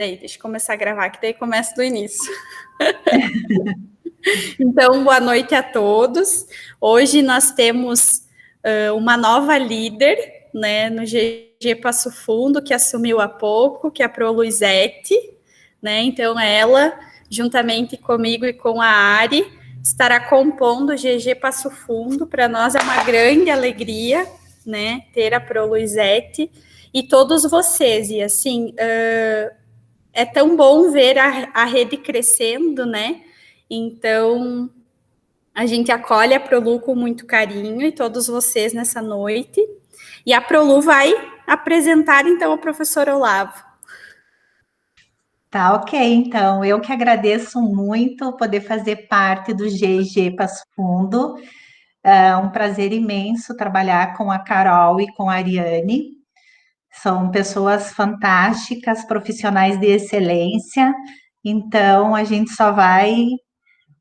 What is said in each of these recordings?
Peraí, deixa eu começar a gravar, que daí começa do início. Então, boa noite a todos. Hoje nós temos uma nova líder, né, no GG Passo Fundo, que assumiu há pouco, que é a Pro Luizete, né? Então, ela, juntamente comigo e com a Ari, estará compondo o GG Passo Fundo. Para nós é uma grande alegria, né, ter a Pro Luizete e todos vocês. E assim, é tão bom ver a rede crescendo, né? Então, a gente acolhe a Prolu com muito carinho e todos vocês nessa noite. E a Prolu vai apresentar, então, o professor Olavo. Tá, ok. Então, eu que agradeço muito poder fazer parte do GG Passo Fundo. É um prazer imenso trabalhar com a Carol e com a Ariane. São pessoas fantásticas, profissionais de excelência. Então, a gente só vai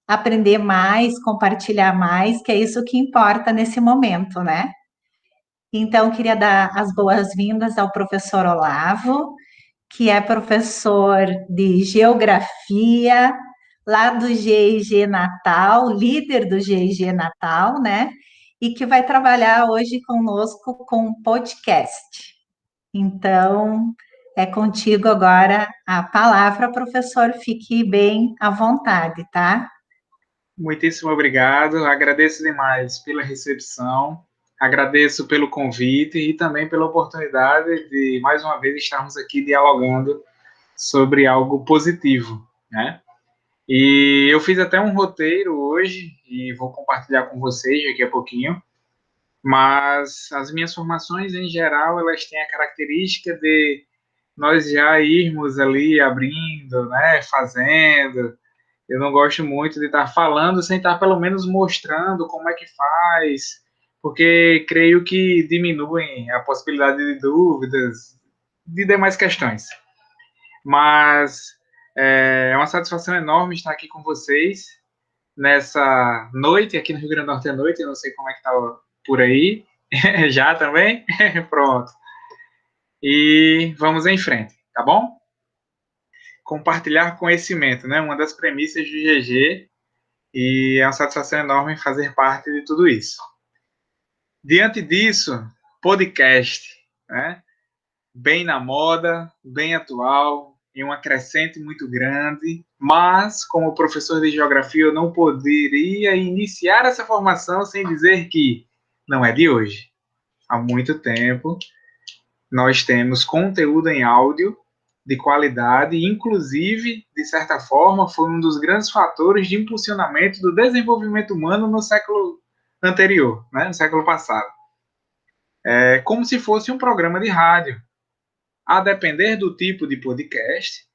aprender mais, compartilhar mais, que é isso que importa nesse momento, né? Então, queria dar as boas-vindas ao professor Olavo, que é professor de Geografia, lá do GIG Natal, líder do GIG Natal, né? E que vai trabalhar hoje conosco com podcast. Então, é contigo agora a palavra, professor, fique bem à vontade, tá? Muitíssimo obrigado, agradeço demais pela recepção, agradeço pelo convite e também pela oportunidade de, mais uma vez, estarmos aqui dialogando sobre algo positivo, né? E eu fiz até um roteiro hoje e vou compartilhar com vocês daqui a pouquinho, mas as minhas formações, em geral, elas têm a característica de nós já irmos ali abrindo, né, fazendo. Eu não gosto muito de estar falando sem estar pelo menos mostrando como é que faz, porque creio que diminuem a possibilidade de dúvidas, de demais questões. Mas é uma satisfação enorme estar aqui com vocês nessa noite, aqui no Rio Grande do Norte é noite, eu não sei como é que está por aí, já também? Pronto. E vamos em frente, tá bom? Compartilhar conhecimento, né? Uma das premissas do GG, e é uma satisfação enorme fazer parte de tudo isso. Diante disso, podcast, né? Bem na moda, bem atual, em uma crescente muito grande, mas, como professor de geografia, eu não poderia iniciar essa formação sem dizer que não é de hoje. Há muito tempo, nós temos conteúdo em áudio de qualidade, inclusive, de certa forma, foi um dos grandes fatores de impulsionamento do desenvolvimento humano no século anterior, né, no século passado. É como se fosse um programa de rádio. A depender do tipo de podcast,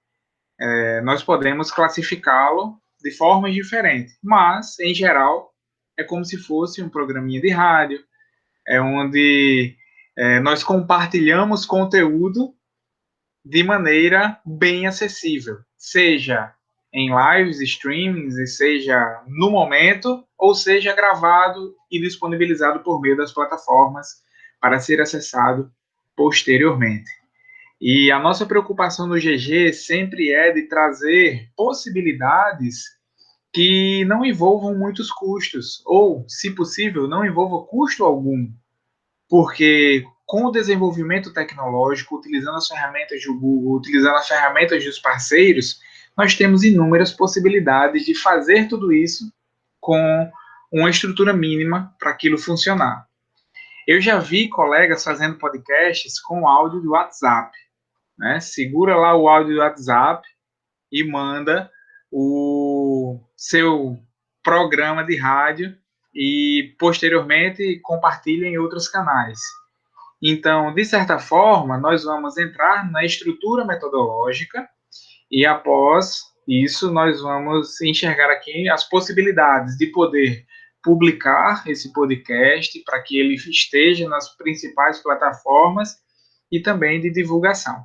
nós podemos classificá-lo de formas diferentes, mas, em geral, é como se fosse um programinha de rádio, onde nós compartilhamos conteúdo de maneira bem acessível, seja em lives, streamings, e seja no momento, ou seja gravado e disponibilizado por meio das plataformas para ser acessado posteriormente. E a nossa preocupação no GG sempre é de trazer possibilidades que não envolvam muitos custos, ou, se possível, não envolvam custo algum, porque com o desenvolvimento tecnológico, utilizando as ferramentas do Google, utilizando as ferramentas dos parceiros, nós temos inúmeras possibilidades de fazer tudo isso com uma estrutura mínima para aquilo funcionar. Eu já vi colegas fazendo podcasts com áudio do WhatsApp, né? Segura lá o áudio do WhatsApp e manda o seu programa de rádio e posteriormente compartilha em outros canais. Então, de certa forma, nós vamos entrar na estrutura metodológica e após isso nós vamos enxergar aqui as possibilidades de poder publicar esse podcast para que ele esteja nas principais plataformas e também de divulgação,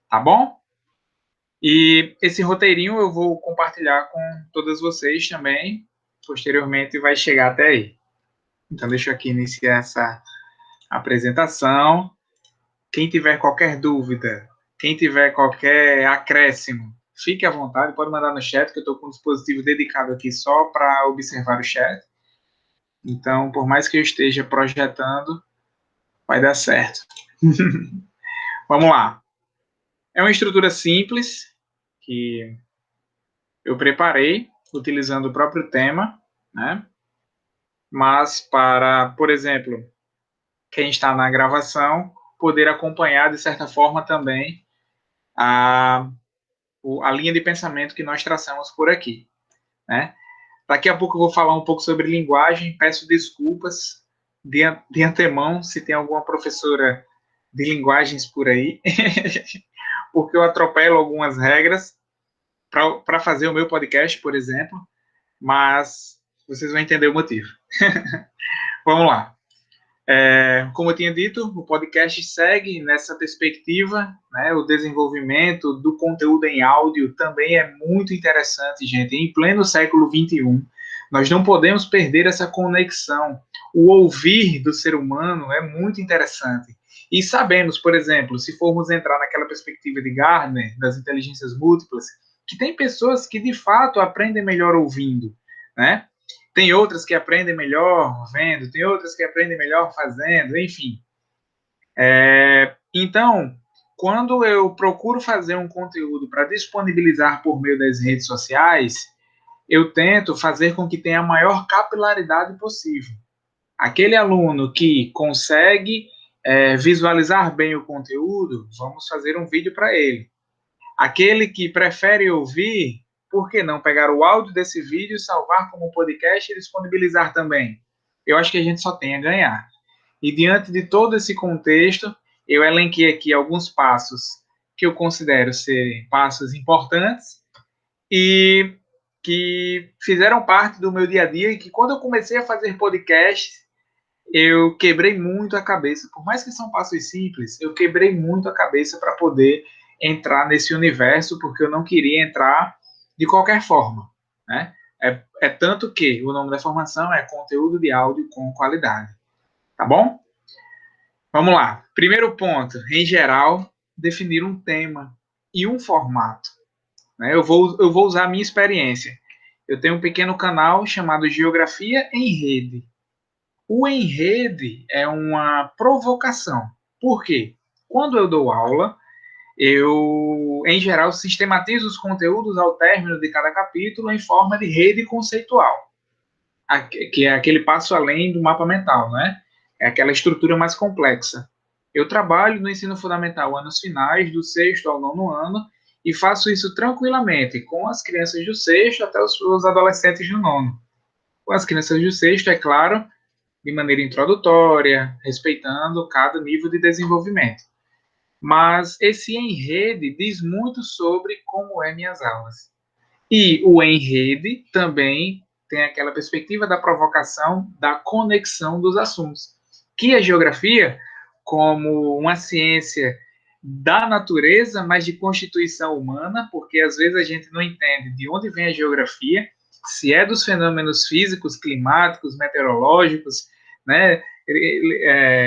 tá bom? E esse roteirinho eu vou compartilhar com todas vocês também, posteriormente vai chegar até aí. Então, deixa eu aqui iniciar essa apresentação. Quem tiver qualquer dúvida, Quem tiver qualquer acréscimo, fique à vontade, pode mandar no chat, que eu estou com um dispositivo dedicado aqui só para observar o chat. Então, por mais que eu esteja projetando, vai dar certo. Vamos lá. É uma estrutura simples, que eu preparei, utilizando o próprio tema, né? Mas para, por exemplo, quem está na gravação, poder acompanhar, de certa forma, também a linha de pensamento que nós traçamos por aqui, né? Daqui a pouco eu vou falar um pouco sobre linguagem, peço desculpas de antemão se tem alguma professora de linguagens por aí, porque eu atropelo algumas regras para fazer o meu podcast, por exemplo, mas vocês vão entender o motivo. Vamos lá. Como eu tinha dito, o podcast segue nessa perspectiva, né? O desenvolvimento do conteúdo em áudio também é muito interessante, gente. Em pleno século XXI, nós não podemos perder essa conexão. O ouvir do ser humano é muito interessante. E sabemos, por exemplo, se formos entrar naquela perspectiva de Gardner, das inteligências múltiplas, que tem pessoas que de fato aprendem melhor ouvindo, né? Tem outras que aprendem melhor vendo, tem outras que aprendem melhor fazendo, enfim. Então, quando eu procuro fazer um conteúdo para disponibilizar por meio das redes sociais, eu tento fazer com que tenha a maior capilaridade possível. Aquele aluno que consegue visualizar bem o conteúdo, vamos fazer um vídeo para ele. Aquele que prefere ouvir, por que não pegar o áudio desse vídeo, salvar como podcast e disponibilizar também? Eu acho que a gente só tem a ganhar. E diante de todo esse contexto, eu elenquei aqui alguns passos que eu considero serem passos importantes e que fizeram parte do meu dia a dia e que quando eu comecei a fazer podcast, eu quebrei muito a cabeça. Por mais que são passos simples, eu quebrei muito a cabeça para poder entrar nesse universo, porque eu não queria entrar de qualquer forma, né? É tanto que o nome da formação é Conteúdo de Áudio com Qualidade. Tá bom? Vamos lá. Primeiro ponto, em geral, definir um tema e um formato, né? Eu vou usar a minha experiência. Eu tenho um pequeno canal chamado Geografia em Rede. O em rede é uma provocação. Por quê? Quando eu dou aula, eu, em geral, sistematizo os conteúdos ao término de cada capítulo em forma de rede conceitual, que é aquele passo além do mapa mental, né? É aquela estrutura mais complexa. Eu trabalho no ensino fundamental anos finais, do sexto ao nono ano, e faço isso tranquilamente com as crianças do sexto até os adolescentes do nono. Com as crianças do sexto, é claro, de maneira introdutória, respeitando cada nível de desenvolvimento. Mas esse em rede diz muito sobre como é minhas aulas. E o em rede também tem aquela perspectiva da provocação, da conexão dos assuntos. Que a geografia, como uma ciência da natureza, mas de constituição humana, porque às vezes a gente não entende de onde vem a geografia, se é dos fenômenos físicos, climáticos, meteorológicos, né,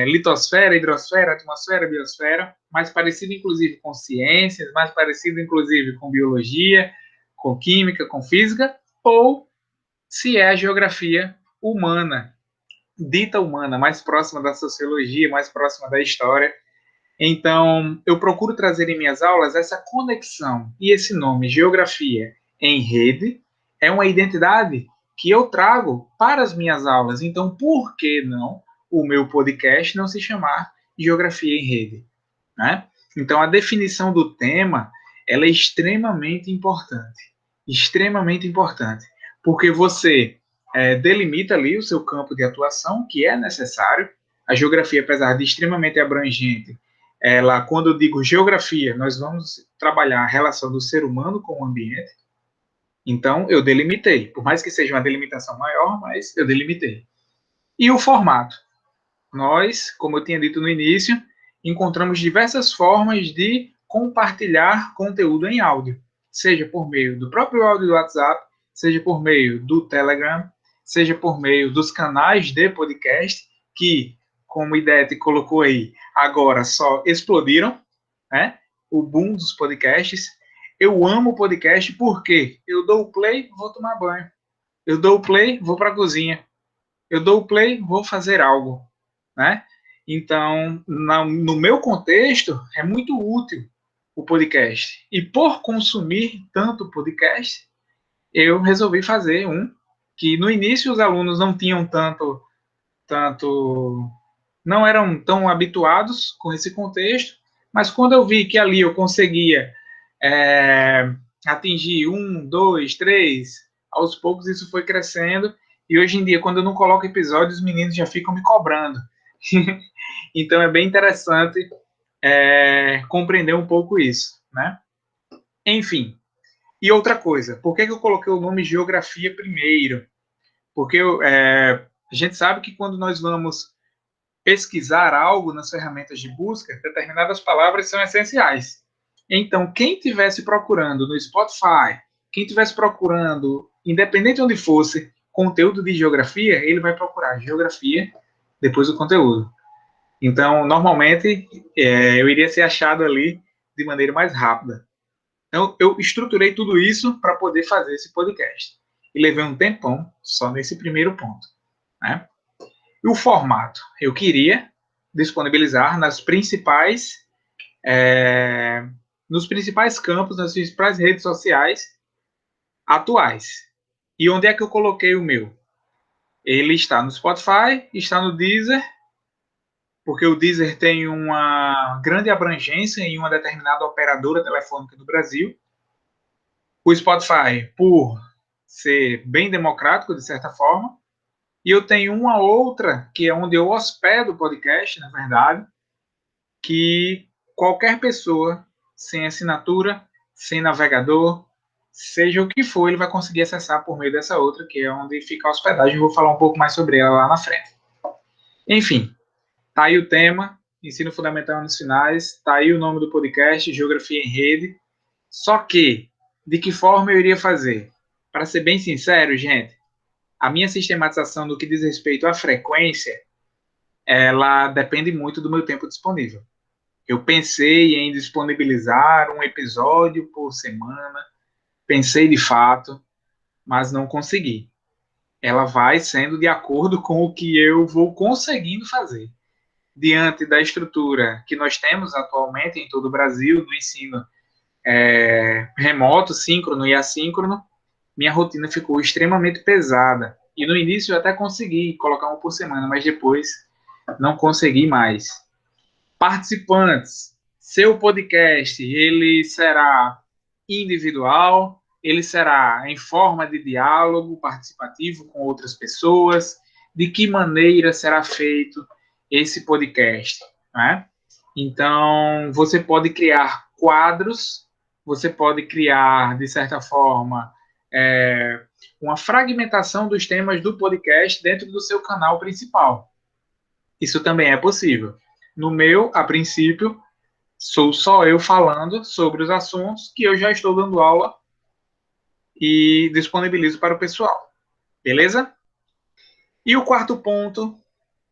litosfera, hidrosfera, atmosfera, biosfera, mais parecido inclusive com ciências, mais parecido inclusive com biologia, com química, com física, ou se é a geografia humana, dita humana, mais próxima da sociologia, mais próxima da história. Então, eu procuro trazer em minhas aulas essa conexão, e esse nome, Geografia em Rede, é uma identidade que eu trago para as minhas aulas. Então, por que não o meu podcast não se chamar Geografia em Rede, né? Então, a definição do tema, ela é extremamente importante, porque você delimita ali o seu campo de atuação, que é necessário. A geografia, apesar de extremamente abrangente, ela, quando eu digo geografia, nós vamos trabalhar a relação do ser humano com o ambiente. Então, eu delimitei, por mais que seja uma delimitação maior, mas eu delimitei. E o formato? Nós, como eu tinha dito no início, encontramos diversas formas de compartilhar conteúdo em áudio, seja por meio do próprio áudio do WhatsApp, seja por meio do Telegram, seja por meio dos canais de podcast, que, como o Idete colocou aí, agora só explodiram, né? o boom dos podcasts. Eu amo podcast porque eu dou o play, vou tomar banho. Eu dou o play, vou para a cozinha. Eu dou o play, vou fazer algo, né? Então, no meu contexto, é muito útil o podcast. E por consumir tanto podcast, eu resolvi fazer um que no início os alunos não tinham tanto, não eram tão habituados com esse contexto, mas quando eu vi que ali eu conseguia atingir 1, 2, 3, aos poucos isso foi crescendo, e hoje em dia, quando eu não coloco episódios, os meninos já ficam me cobrando. Então é bem interessante compreender um pouco isso, né? Enfim, e outra coisa, por que eu coloquei o nome Geografia primeiro? Porque a gente sabe que quando nós vamos pesquisar algo nas ferramentas de busca, determinadas palavras são essenciais. Então, quem estivesse procurando no Spotify, quem estivesse procurando, independente de onde fosse, conteúdo de geografia, ele vai procurar geografia depois do conteúdo. Então, normalmente, eu iria ser achado ali de maneira mais rápida. Então, eu estruturei tudo isso para poder fazer esse podcast. E levei um tempão só nesse primeiro ponto, né? E o formato? Eu queria disponibilizar nos principais campos, nas principais redes sociais atuais. E onde é que eu coloquei o meu? Ele está no Spotify, está no Deezer, porque o Deezer tem uma grande abrangência em uma determinada operadora telefônica do Brasil. O Spotify, por ser bem democrático, de certa forma. E eu tenho uma outra, que é onde eu hospedo o podcast, na verdade, que qualquer pessoa, sem assinatura, sem navegador, seja o que for, ele vai conseguir acessar por meio dessa outra, que é onde fica a hospedagem. Eu vou falar um pouco mais sobre ela lá na frente. Enfim, tá aí o tema, ensino fundamental nos finais, tá aí o nome do podcast, Geografia em Rede. Só que, de que forma eu iria fazer? Para ser bem sincero, gente, a minha sistematização no que diz respeito à frequência, ela depende muito do meu tempo disponível. Eu pensei em disponibilizar um episódio por semana, pensei de fato, mas não consegui. Ela vai sendo de acordo com o que eu vou conseguindo fazer. Diante da estrutura que nós temos atualmente em todo o Brasil, no ensino remoto, síncrono e assíncrono, minha rotina ficou extremamente pesada. E no início eu até consegui colocar um por semana, mas depois não consegui mais. Participantes, seu podcast, ele será individual, ele será em forma de diálogo participativo com outras pessoas, de que maneira será feito esse podcast, né? Então, você pode criar quadros, você pode criar, de certa forma, uma fragmentação dos temas do podcast dentro do seu canal principal. Isso também é possível. No meu, a princípio, sou só eu falando sobre os assuntos que eu já estou dando aula e disponibilizo para o pessoal. Beleza? E o quarto ponto,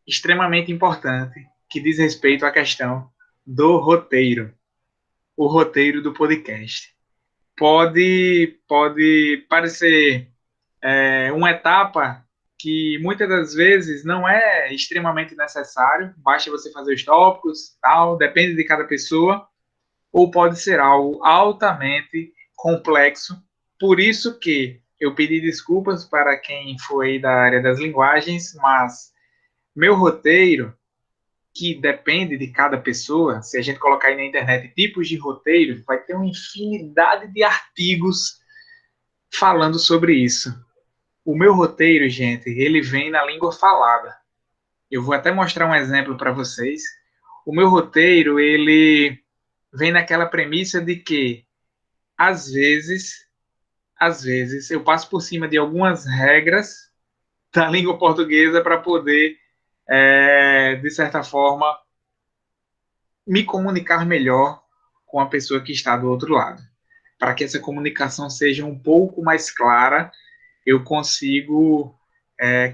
extremamente importante, que diz respeito à questão do roteiro. O roteiro do podcast. Pode parecer uma etapa que muitas das vezes não é extremamente necessário, basta você fazer os tópicos, tal, depende de cada pessoa, ou pode ser algo altamente complexo. Por isso que eu pedi desculpas para quem foi da área das linguagens, mas meu roteiro, que depende de cada pessoa, se a gente colocar aí na internet tipos de roteiro, vai ter uma infinidade de artigos falando sobre isso. O meu roteiro, gente, ele vem na língua falada. Eu vou até mostrar um exemplo para vocês. O meu roteiro, ele vem naquela premissa de que, às vezes, eu passo por cima de algumas regras da língua portuguesa para poder, de certa forma, me comunicar melhor com a pessoa que está do outro lado. Para que essa comunicação seja um pouco mais clara, eu consigo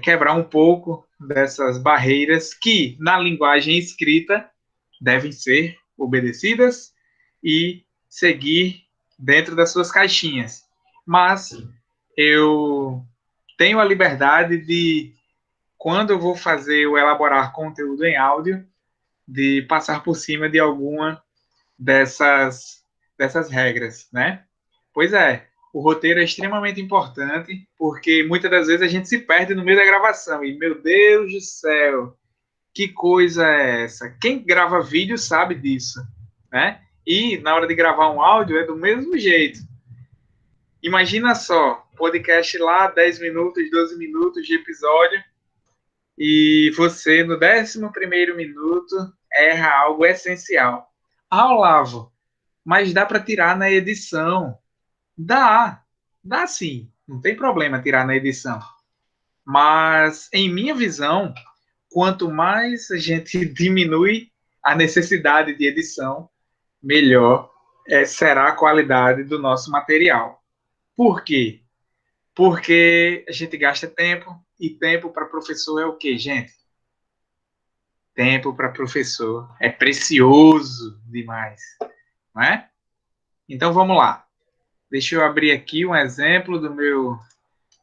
quebrar um pouco dessas barreiras que, na linguagem escrita, devem ser obedecidas, e seguir dentro das suas caixinhas. Mas eu tenho a liberdade de, quando eu vou fazer ou elaborar conteúdo em áudio, de passar por cima de alguma dessas regras, né? Pois é, o roteiro é extremamente importante, porque muitas das vezes a gente se perde no meio da gravação, e meu Deus do céu, que coisa é essa? Quem grava vídeo sabe disso, né? E na hora de gravar um áudio é do mesmo jeito. Imagina só, podcast lá, 10 minutos, 12 minutos de episódio, e você, no 11º minuto, erra algo essencial. Ah, Olavo, mas dá para tirar na edição. Dá sim, não tem problema tirar na edição. Mas, em minha visão, quanto mais a gente diminui a necessidade de edição, melhor será a qualidade do nosso material. Por quê? Porque a gente gasta tempo, e tempo para professor é o quê, gente? Tempo para professor é precioso demais, não é? Então vamos lá. Deixa eu abrir aqui um exemplo do meu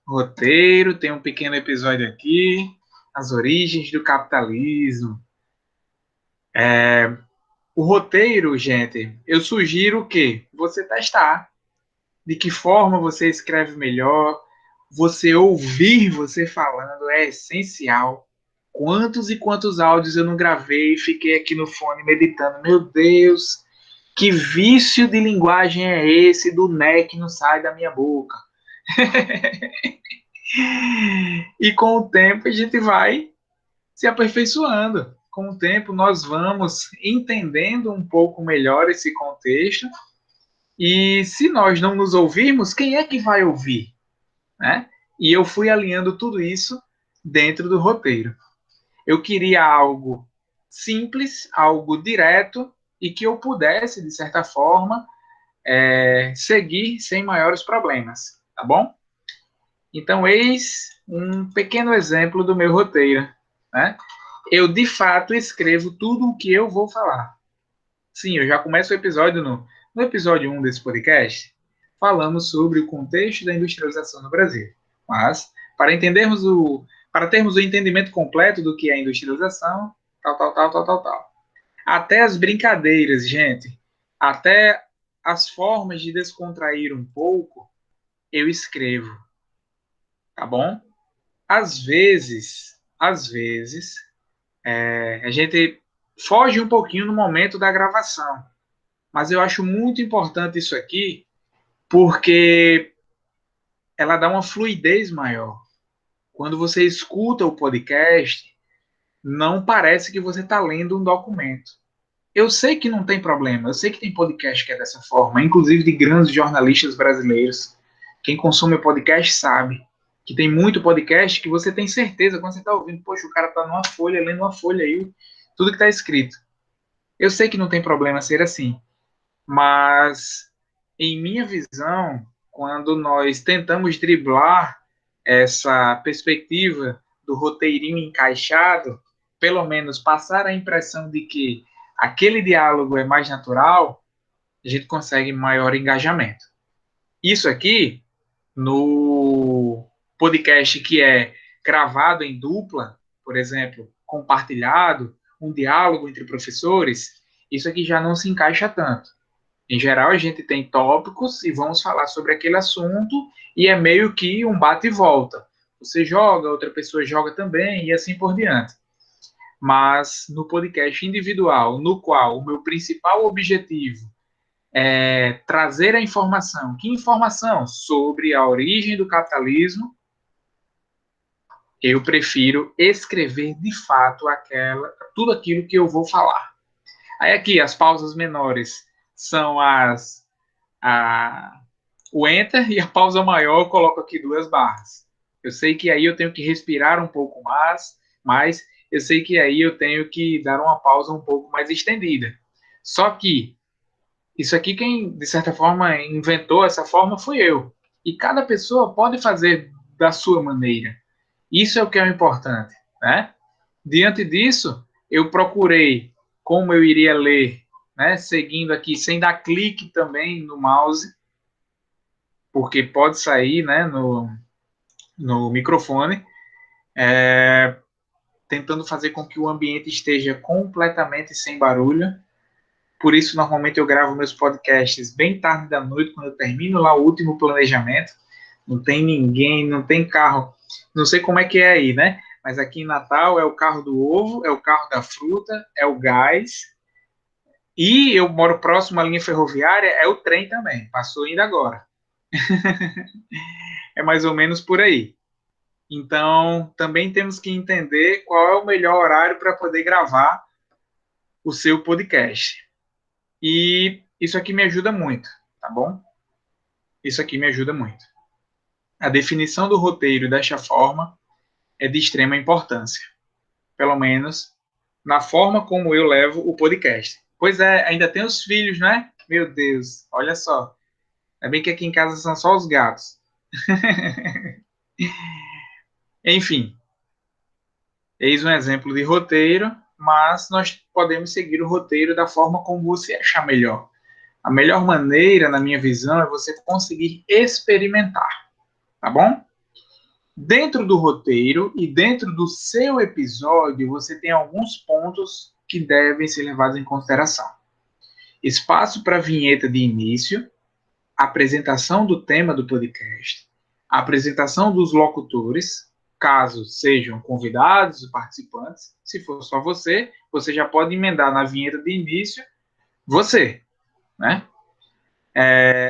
roteiro. Tem um pequeno episódio aqui. As origens do capitalismo. O roteiro, gente, eu sugiro que você testar. De que forma você escreve melhor. Você ouvir você falando é essencial. Quantos e quantos áudios eu não gravei e fiquei aqui no fone meditando. Meu Deus, que vício de linguagem é esse do né que não sai da minha boca? E com o tempo a gente vai se aperfeiçoando. Com o tempo nós vamos entendendo um pouco melhor esse contexto. E se nós não nos ouvirmos, quem é que vai ouvir? Né? E eu fui alinhando tudo isso dentro do roteiro. Eu queria algo simples, algo direto e que eu pudesse, de certa forma, seguir sem maiores problemas, tá bom? Então, eis um pequeno exemplo do meu roteiro, né? Eu, de fato, escrevo tudo o que eu vou falar. Sim, eu já começo o episódio no episódio 1 desse podcast, falamos sobre o contexto da industrialização no Brasil. Mas, para termos o entendimento completo do que é a industrialização, tal. Até as brincadeiras, gente, até as formas de descontrair um pouco, eu escrevo, tá bom? Às vezes, a gente foge um pouquinho no momento da gravação, mas eu acho muito importante isso aqui, porque ela dá uma fluidez maior. Quando você escuta o podcast, não parece que você está lendo um documento. Eu sei que não tem problema, eu sei que tem podcast que é dessa forma, inclusive de grandes jornalistas brasileiros. Quem consome o podcast sabe que tem muito podcast que você tem certeza, quando você está ouvindo, poxa, o cara está numa folha, lendo uma folha aí, tudo que está escrito. Eu sei que não tem problema ser assim, mas em minha visão, quando nós tentamos driblar essa perspectiva do roteirinho encaixado, pelo menos passar a impressão de que aquele diálogo é mais natural, a gente consegue maior engajamento. Isso aqui, no podcast que é gravado em dupla, por exemplo, compartilhado, um diálogo entre professores, isso aqui já não se encaixa tanto. Em geral, a gente tem tópicos e vamos falar sobre aquele assunto e é meio que um bate e volta. Você joga, outra pessoa joga também e assim por diante. Mas no podcast individual, no qual o meu principal objetivo é trazer a informação. Que informação? Sobre a origem do capitalismo. Eu prefiro escrever de fato tudo aquilo que eu vou falar. Aí aqui, as pausas menores são o enter, e a pausa maior eu coloco aqui 2 barras. Eu sei que aí eu tenho que respirar um pouco mais, mas eu sei que aí eu tenho que dar uma pausa um pouco mais estendida. Só que isso aqui, quem, de certa forma, inventou essa forma foi eu. E cada pessoa pode fazer da sua maneira. Isso é o que é o importante, né? Diante disso, eu procurei como eu iria ler, né, seguindo aqui, sem dar clique também no mouse, porque pode sair, né, no microfone, tentando fazer com que o ambiente esteja completamente sem barulho. Por isso, normalmente eu gravo meus podcasts bem tarde da noite, quando eu termino lá o último planejamento. Não tem ninguém, não tem carro. Não sei como é que é aí, né? Mas aqui em Natal é o carro do ovo, é o carro da fruta, é o gás. E eu moro próximo à linha ferroviária, é o trem também. Passou ainda agora. É mais ou menos por aí. Então, também temos que entender qual é o melhor horário para poder gravar o seu podcast. E isso aqui me ajuda muito, tá bom? Isso aqui me ajuda muito. A definição do roteiro desta forma é de extrema importância, pelo menos na forma como eu levo o podcast. Pois é, ainda tem os filhos, né? Meu Deus, olha só. É bem que aqui em casa são só os gatos. Enfim, eis um exemplo de roteiro, mas nós podemos seguir o roteiro da forma como você achar melhor. A melhor maneira, na minha visão, é você conseguir experimentar, tá bom? Dentro do roteiro e dentro do seu episódio, você tem alguns pontos que devem ser levados em consideração. Espaço para vinheta de início, apresentação do tema do podcast, apresentação dos locutores, caso sejam convidados ou participantes. Se for só você, você já pode emendar na vinheta de início você, né?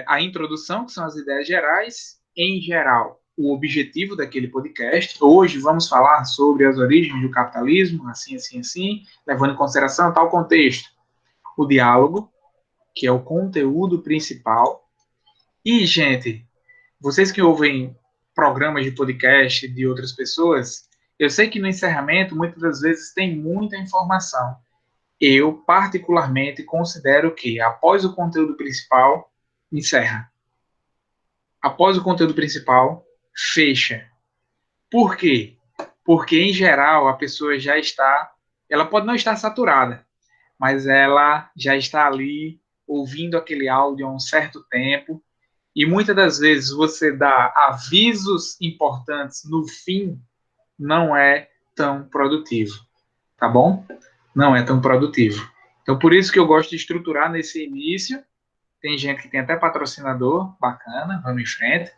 A introdução, que são as ideias gerais, em geral, o objetivo daquele podcast. Hoje vamos falar sobre as origens do capitalismo, assim, assim, assim, levando em consideração tal contexto. O diálogo, que é o conteúdo principal. E, gente, vocês que ouvem programas de podcast de outras pessoas, eu sei que no encerramento, muitas das vezes, tem muita informação. Eu, particularmente, considero que, após o conteúdo principal, encerra. Após o conteúdo principal, fecha. Por quê? Porque, em geral, a pessoa já está... Ela pode não estar saturada, mas ela já está ali ouvindo aquele áudio há um certo tempo. E muitas das vezes você dá avisos importantes no fim, não é tão produtivo, tá bom? Não é tão produtivo. Então, por isso que eu gosto de estruturar nesse início. Tem gente que tem até patrocinador, bacana, vamos em frente.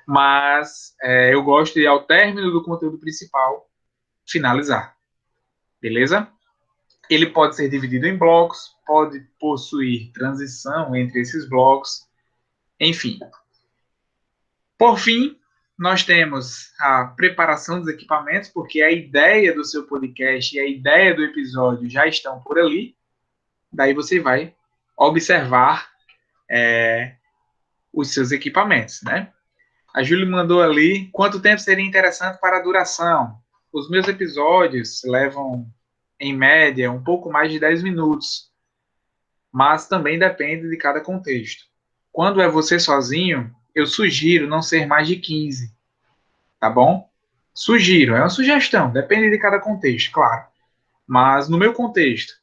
Mas eu gosto de, ao término do conteúdo principal, finalizar. Beleza? Ele pode ser dividido em blocos, pode possuir transição entre esses blocos, enfim. Por fim, nós temos a preparação dos equipamentos, porque a ideia do seu podcast e a ideia do episódio já estão por ali. Daí você vai observar os seus equipamentos, né? A Júlia mandou ali quanto tempo seria interessante para a duração. Os meus episódios levam, em média, um pouco mais de 10 minutos, mas também depende de cada contexto. Quando é você sozinho, eu sugiro não ser mais de 15, tá bom? Sugiro, é uma sugestão, depende de cada contexto, claro. Mas no meu contexto,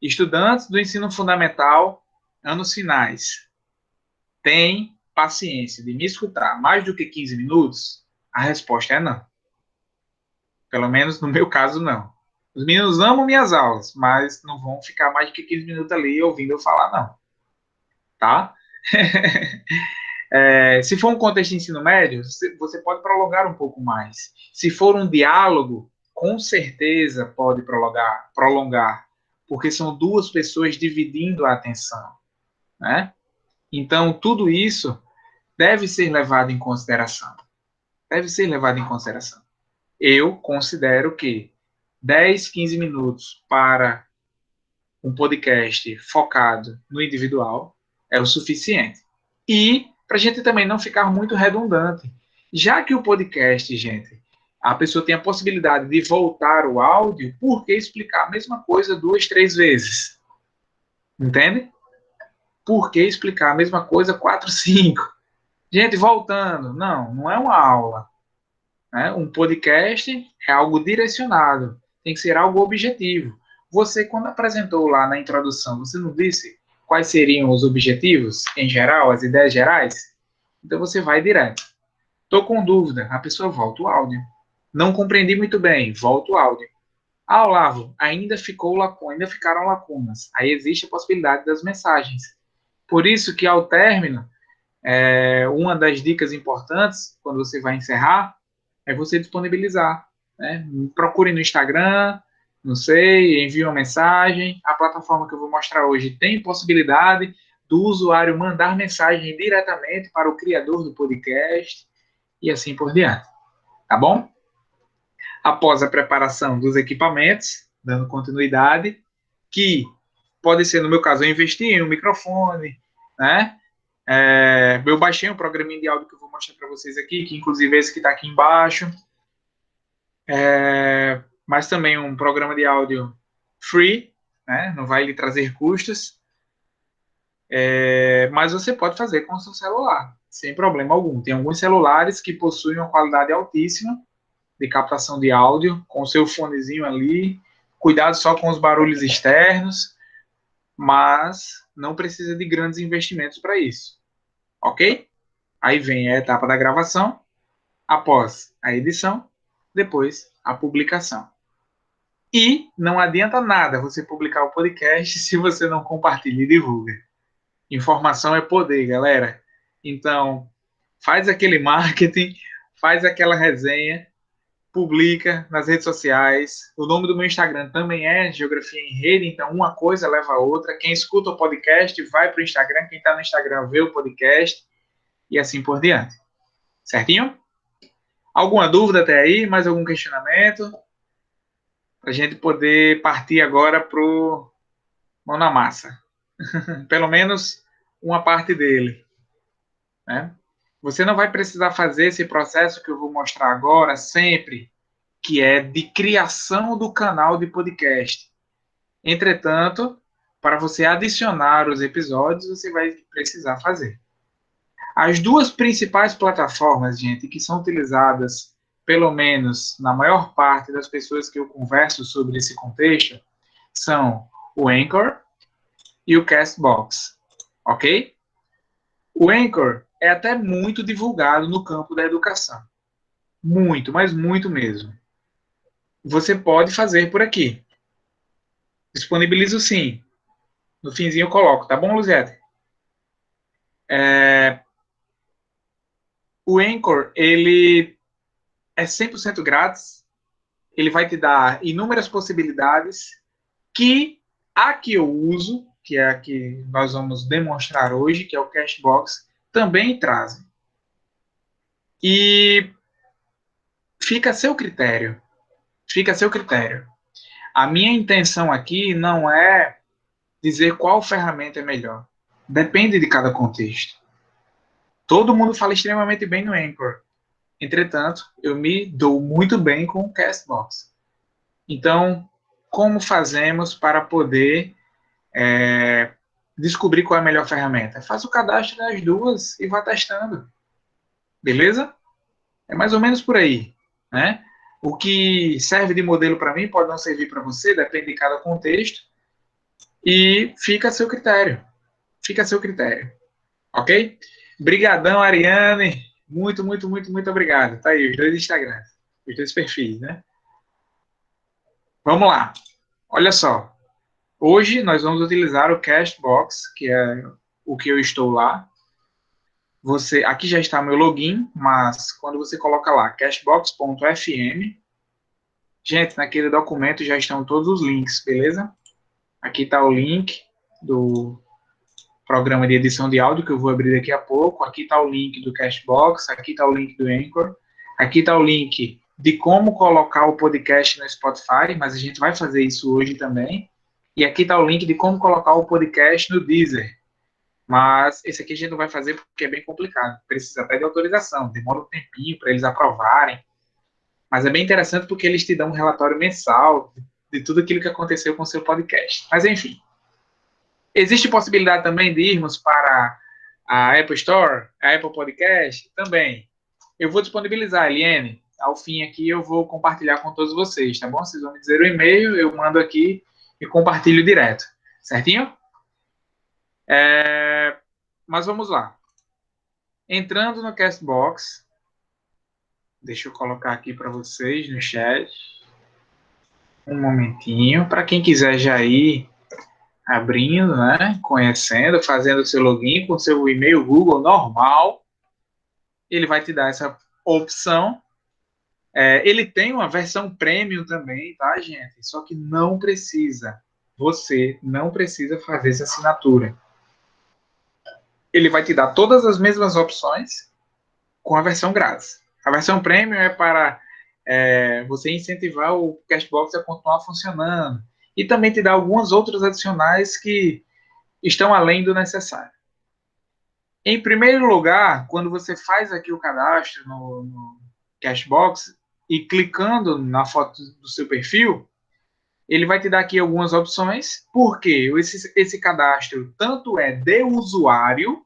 estudantes do ensino fundamental, anos finais, têm paciência de me escutar mais do que 15 minutos? A resposta é não. Pelo menos no meu caso, não. Os meninos amam minhas aulas, mas não vão ficar mais do que 15 minutos ali ouvindo eu falar, não. Tá? Se for um contexto de ensino médio, você pode prolongar um pouco mais. Se for um diálogo, com certeza pode prolongar, porque são duas pessoas dividindo a atenção, né? Então, tudo isso deve ser levado em consideração. Deve ser levado em consideração. Eu considero que 10, 15 minutos para um podcast focado no individual é o suficiente. E para a gente também não ficar muito redundante. Já que o podcast, gente, a pessoa tem a possibilidade de voltar o áudio, por que explicar a mesma coisa 2, 3 vezes? Entende? Por que explicar a mesma coisa 4, 5? Gente, voltando, não é uma aula. Né? Um podcast é algo direcionado, tem que ser algo objetivo. você, quando apresentou lá na introdução, você não disse quais seriam os objetivos em geral, as ideias gerais? Então você vai direto. Estou com dúvida, a pessoa volta o áudio. Não compreendi muito bem, volta o áudio. Ah, Olavo, ainda ficaram lacunas. Aí existe a possibilidade das mensagens. Por isso que ao término, uma das dicas importantes, quando você vai encerrar, é você disponibilizar. Né? Procure no Instagram, não sei, envie uma mensagem. A plataforma que eu vou mostrar hoje tem possibilidade do usuário mandar mensagem diretamente para o criador do podcast e assim por diante. Tá bom? Após a preparação dos equipamentos, dando continuidade, que pode ser, no meu caso, eu investi em um microfone, né? Eu baixei um programinha de áudio que eu vou mostrar para vocês aqui, que inclusive é esse que está aqui embaixo. Mas também um programa de áudio free, né? Não vai lhe trazer custos. Mas você pode fazer com o seu celular, sem problema algum. Tem alguns celulares que possuem uma qualidade altíssima de captação de áudio, com o seu fonezinho ali. Cuidado só com os barulhos externos, mas não precisa de grandes investimentos para isso. Ok? Aí vem a etapa da gravação, após a edição, depois a publicação. E não adianta nada você publicar o podcast se você não compartilha e divulga. Informação é poder, galera. Então, faz aquele marketing, faz aquela resenha, publica nas redes sociais. O nome do meu Instagram também é Geografia em Rede, então uma coisa leva a outra. Quem escuta o podcast vai para o Instagram, quem está no Instagram vê o podcast e assim por diante. Certinho? Alguma dúvida até aí? Mais algum questionamento? Para a gente poder partir agora para o mão na massa. Pelo menos uma parte dele. Né? Você não vai precisar fazer esse processo que eu vou mostrar agora sempre, que é de criação do canal de podcast. Entretanto, para você adicionar os episódios, você vai precisar fazer. As duas principais plataformas, gente, que são utilizadas, pelo menos na maior parte das pessoas que eu converso sobre esse contexto, são o Anchor e o Castbox, ok? O Anchor é até muito divulgado no campo da educação. Muito, mas muito mesmo. Você pode fazer por aqui. Disponibilizo sim. No finzinho eu coloco, tá bom, Luzete? O Anchor, ele é 100% grátis. Ele vai te dar inúmeras possibilidades que a que eu uso, que é a que nós vamos demonstrar hoje, que é o Cashbox, também trazem. E fica a seu critério. Fica a seu critério. A minha intenção aqui não é dizer qual ferramenta é melhor. Depende de cada contexto. Todo mundo fala extremamente bem no Anchor. Entretanto, eu me dou muito bem com o Castbox. Então, como fazemos para poder descobrir qual é a melhor ferramenta? Faça o cadastro das duas e vá testando. Beleza? É mais ou menos por aí. Né? O que serve de modelo para mim pode não servir para você, depende de cada contexto. E fica a seu critério. Fica a seu critério. Ok? Brigadão, Ariane. Muito, muito, muito, muito obrigado. Tá aí, os dois Instagrams. Os dois perfis, né? Vamos lá. Olha só. Hoje nós vamos utilizar o Castbox, que é o que eu estou lá. Aqui já está meu login, mas quando você coloca lá, cashbox.fm, gente, naquele documento já estão todos os links, beleza? Aqui está o link do programa de edição de áudio que eu vou abrir daqui a pouco. Aqui está o link do Cashbox, aqui está o link do Anchor, aqui está o link de como colocar o podcast no Spotify, mas a gente vai fazer isso hoje também. E aqui está o link de como colocar o podcast no Deezer. Mas esse aqui a gente não vai fazer porque é bem complicado. Precisa até de autorização, demora um tempinho para eles aprovarem. Mas é bem interessante porque eles te dão um relatório mensal de tudo aquilo que aconteceu com o seu podcast. Mas enfim. Existe possibilidade também de irmos para a Apple Store, a Apple Podcast? Também. Eu vou disponibilizar, Eliane. Ao fim aqui eu vou compartilhar com todos vocês, tá bom? Vocês vão me dizer o e-mail, eu mando aqui e compartilho direto, certinho? Mas vamos lá. Entrando no Castbox, deixa eu colocar aqui para vocês no chat. Um momentinho. Para quem quiser já ir abrindo, né? Conhecendo, fazendo o seu login com seu e-mail Google normal, ele vai te dar essa opção. Ele tem uma versão premium também, tá, gente? Só que não precisa. Você não precisa fazer essa assinatura. Ele vai te dar todas as mesmas opções com a versão grátis. A versão premium é para você incentivar o Castbox a continuar funcionando e também te dá algumas outras adicionais que estão além do necessário. Em primeiro lugar, quando você faz aqui o cadastro no Cashbox e clicando na foto do seu perfil, ele vai te dar aqui algumas opções, porque esse cadastro tanto é de usuário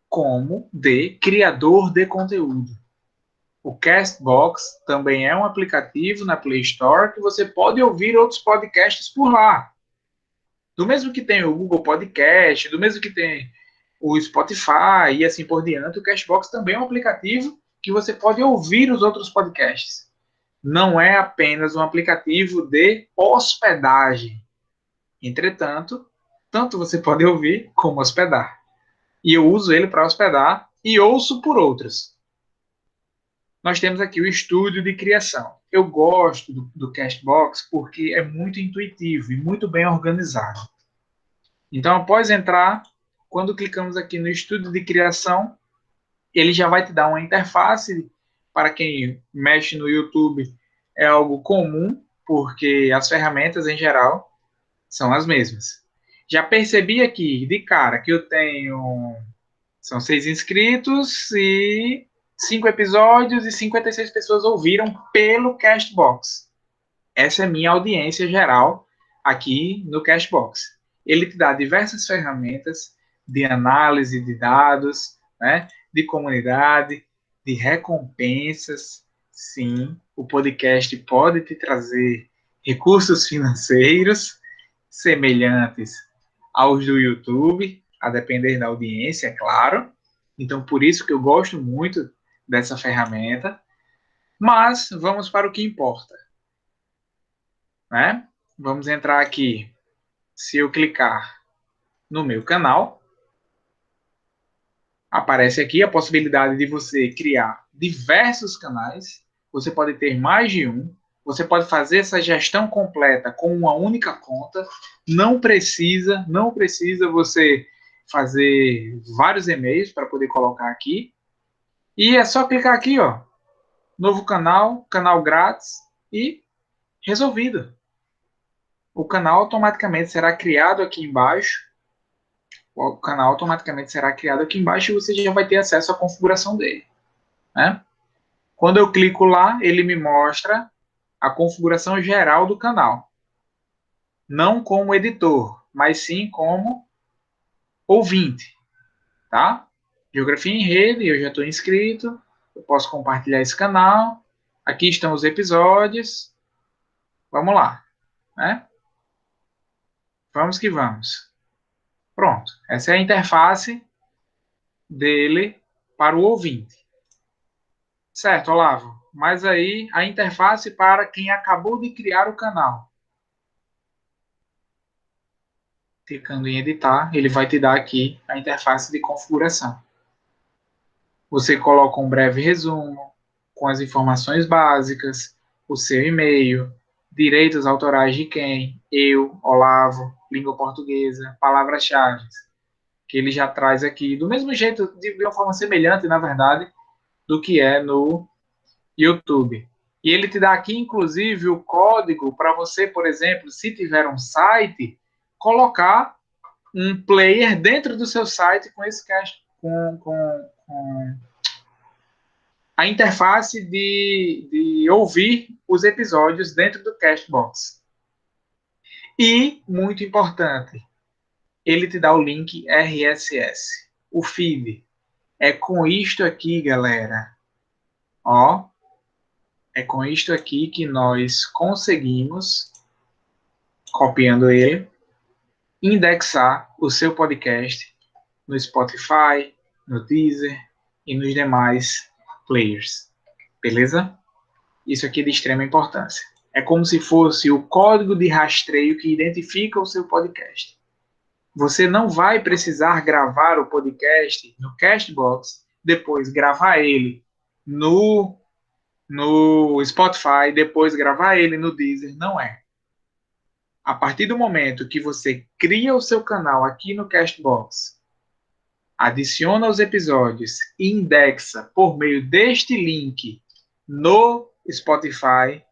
como de criador de conteúdo. O Castbox também é um aplicativo na Play Store que você pode ouvir outros podcasts por lá. Do mesmo que tem o Google Podcast, do mesmo que tem o Spotify e assim por diante, o Cashbox também é um aplicativo que você pode ouvir os outros podcasts. Não é apenas um aplicativo de hospedagem. Entretanto, tanto você pode ouvir como hospedar. E eu uso ele para hospedar e ouço por outros. Nós temos aqui o estúdio de criação. Eu gosto do Cashbox porque é muito intuitivo e muito bem organizado. Então, após entrar, quando clicamos aqui no estúdio de criação, ele já vai te dar uma interface. Para quem mexe no YouTube, é algo comum, porque as ferramentas em geral são as mesmas. Já percebi aqui de cara que eu tenho. São 6 inscritos e 5 episódios e 56 pessoas ouviram pelo Castbox. Essa é a minha audiência geral aqui no Cashbox. Ele te dá diversas ferramentas de análise de dados, né, de comunidade, de recompensas. Sim, o podcast pode te trazer recursos financeiros semelhantes aos do YouTube, a depender da audiência, é claro. Então, por isso que eu gosto muito dessa ferramenta. Mas vamos para o que importa, né? Vamos entrar aqui. Se eu clicar no meu canal, aparece aqui a possibilidade de você criar diversos canais. Você pode ter mais de um. Você pode fazer essa gestão completa com uma única conta. Não precisa você fazer vários e-mails para poder colocar aqui. E é só clicar aqui, ó, novo canal, canal grátis e resolvido. O canal automaticamente será criado aqui embaixo. O canal automaticamente será criado aqui embaixo e você já vai ter acesso à configuração dele, né? Quando eu clico lá, ele me mostra a configuração geral do canal. Não como editor, mas sim como ouvinte, tá? Geografia em rede, eu já estou inscrito, eu posso compartilhar esse canal. Aqui estão os episódios. Vamos lá, né? Vamos que vamos. Pronto, essa é a interface dele para o ouvinte. Certo, Olavo. Mas aí a interface para quem acabou de criar o canal. Clicando em editar, ele vai te dar aqui a interface de configuração. Você coloca um breve resumo com as informações básicas, o seu e-mail, direitos autorais de quem, eu, Olavo, língua portuguesa, palavras-chave, que ele já traz aqui, do mesmo jeito, de uma forma semelhante, na verdade, do que é no YouTube. E ele te dá aqui, inclusive, o código para você, por exemplo, se tiver um site, colocar um player dentro do seu site com esse cast, com a interface de ouvir os episódios dentro do Castbox. E, muito importante, ele te dá o link RSS, o feed. É com isto aqui, galera. Ó, É com isto aqui que nós conseguimos, copiando ele, indexar o seu podcast no Spotify, no Deezer e nos demais players. Beleza? Isso aqui é de extrema importância. É como se fosse o código de rastreio que identifica o seu podcast. Você não vai precisar gravar o podcast no Castbox, depois gravar ele no, no Spotify, depois gravar ele no Deezer. Não é. A partir do momento que você cria o seu canal aqui no Castbox, adiciona os episódios e indexa por meio deste link no Spotify,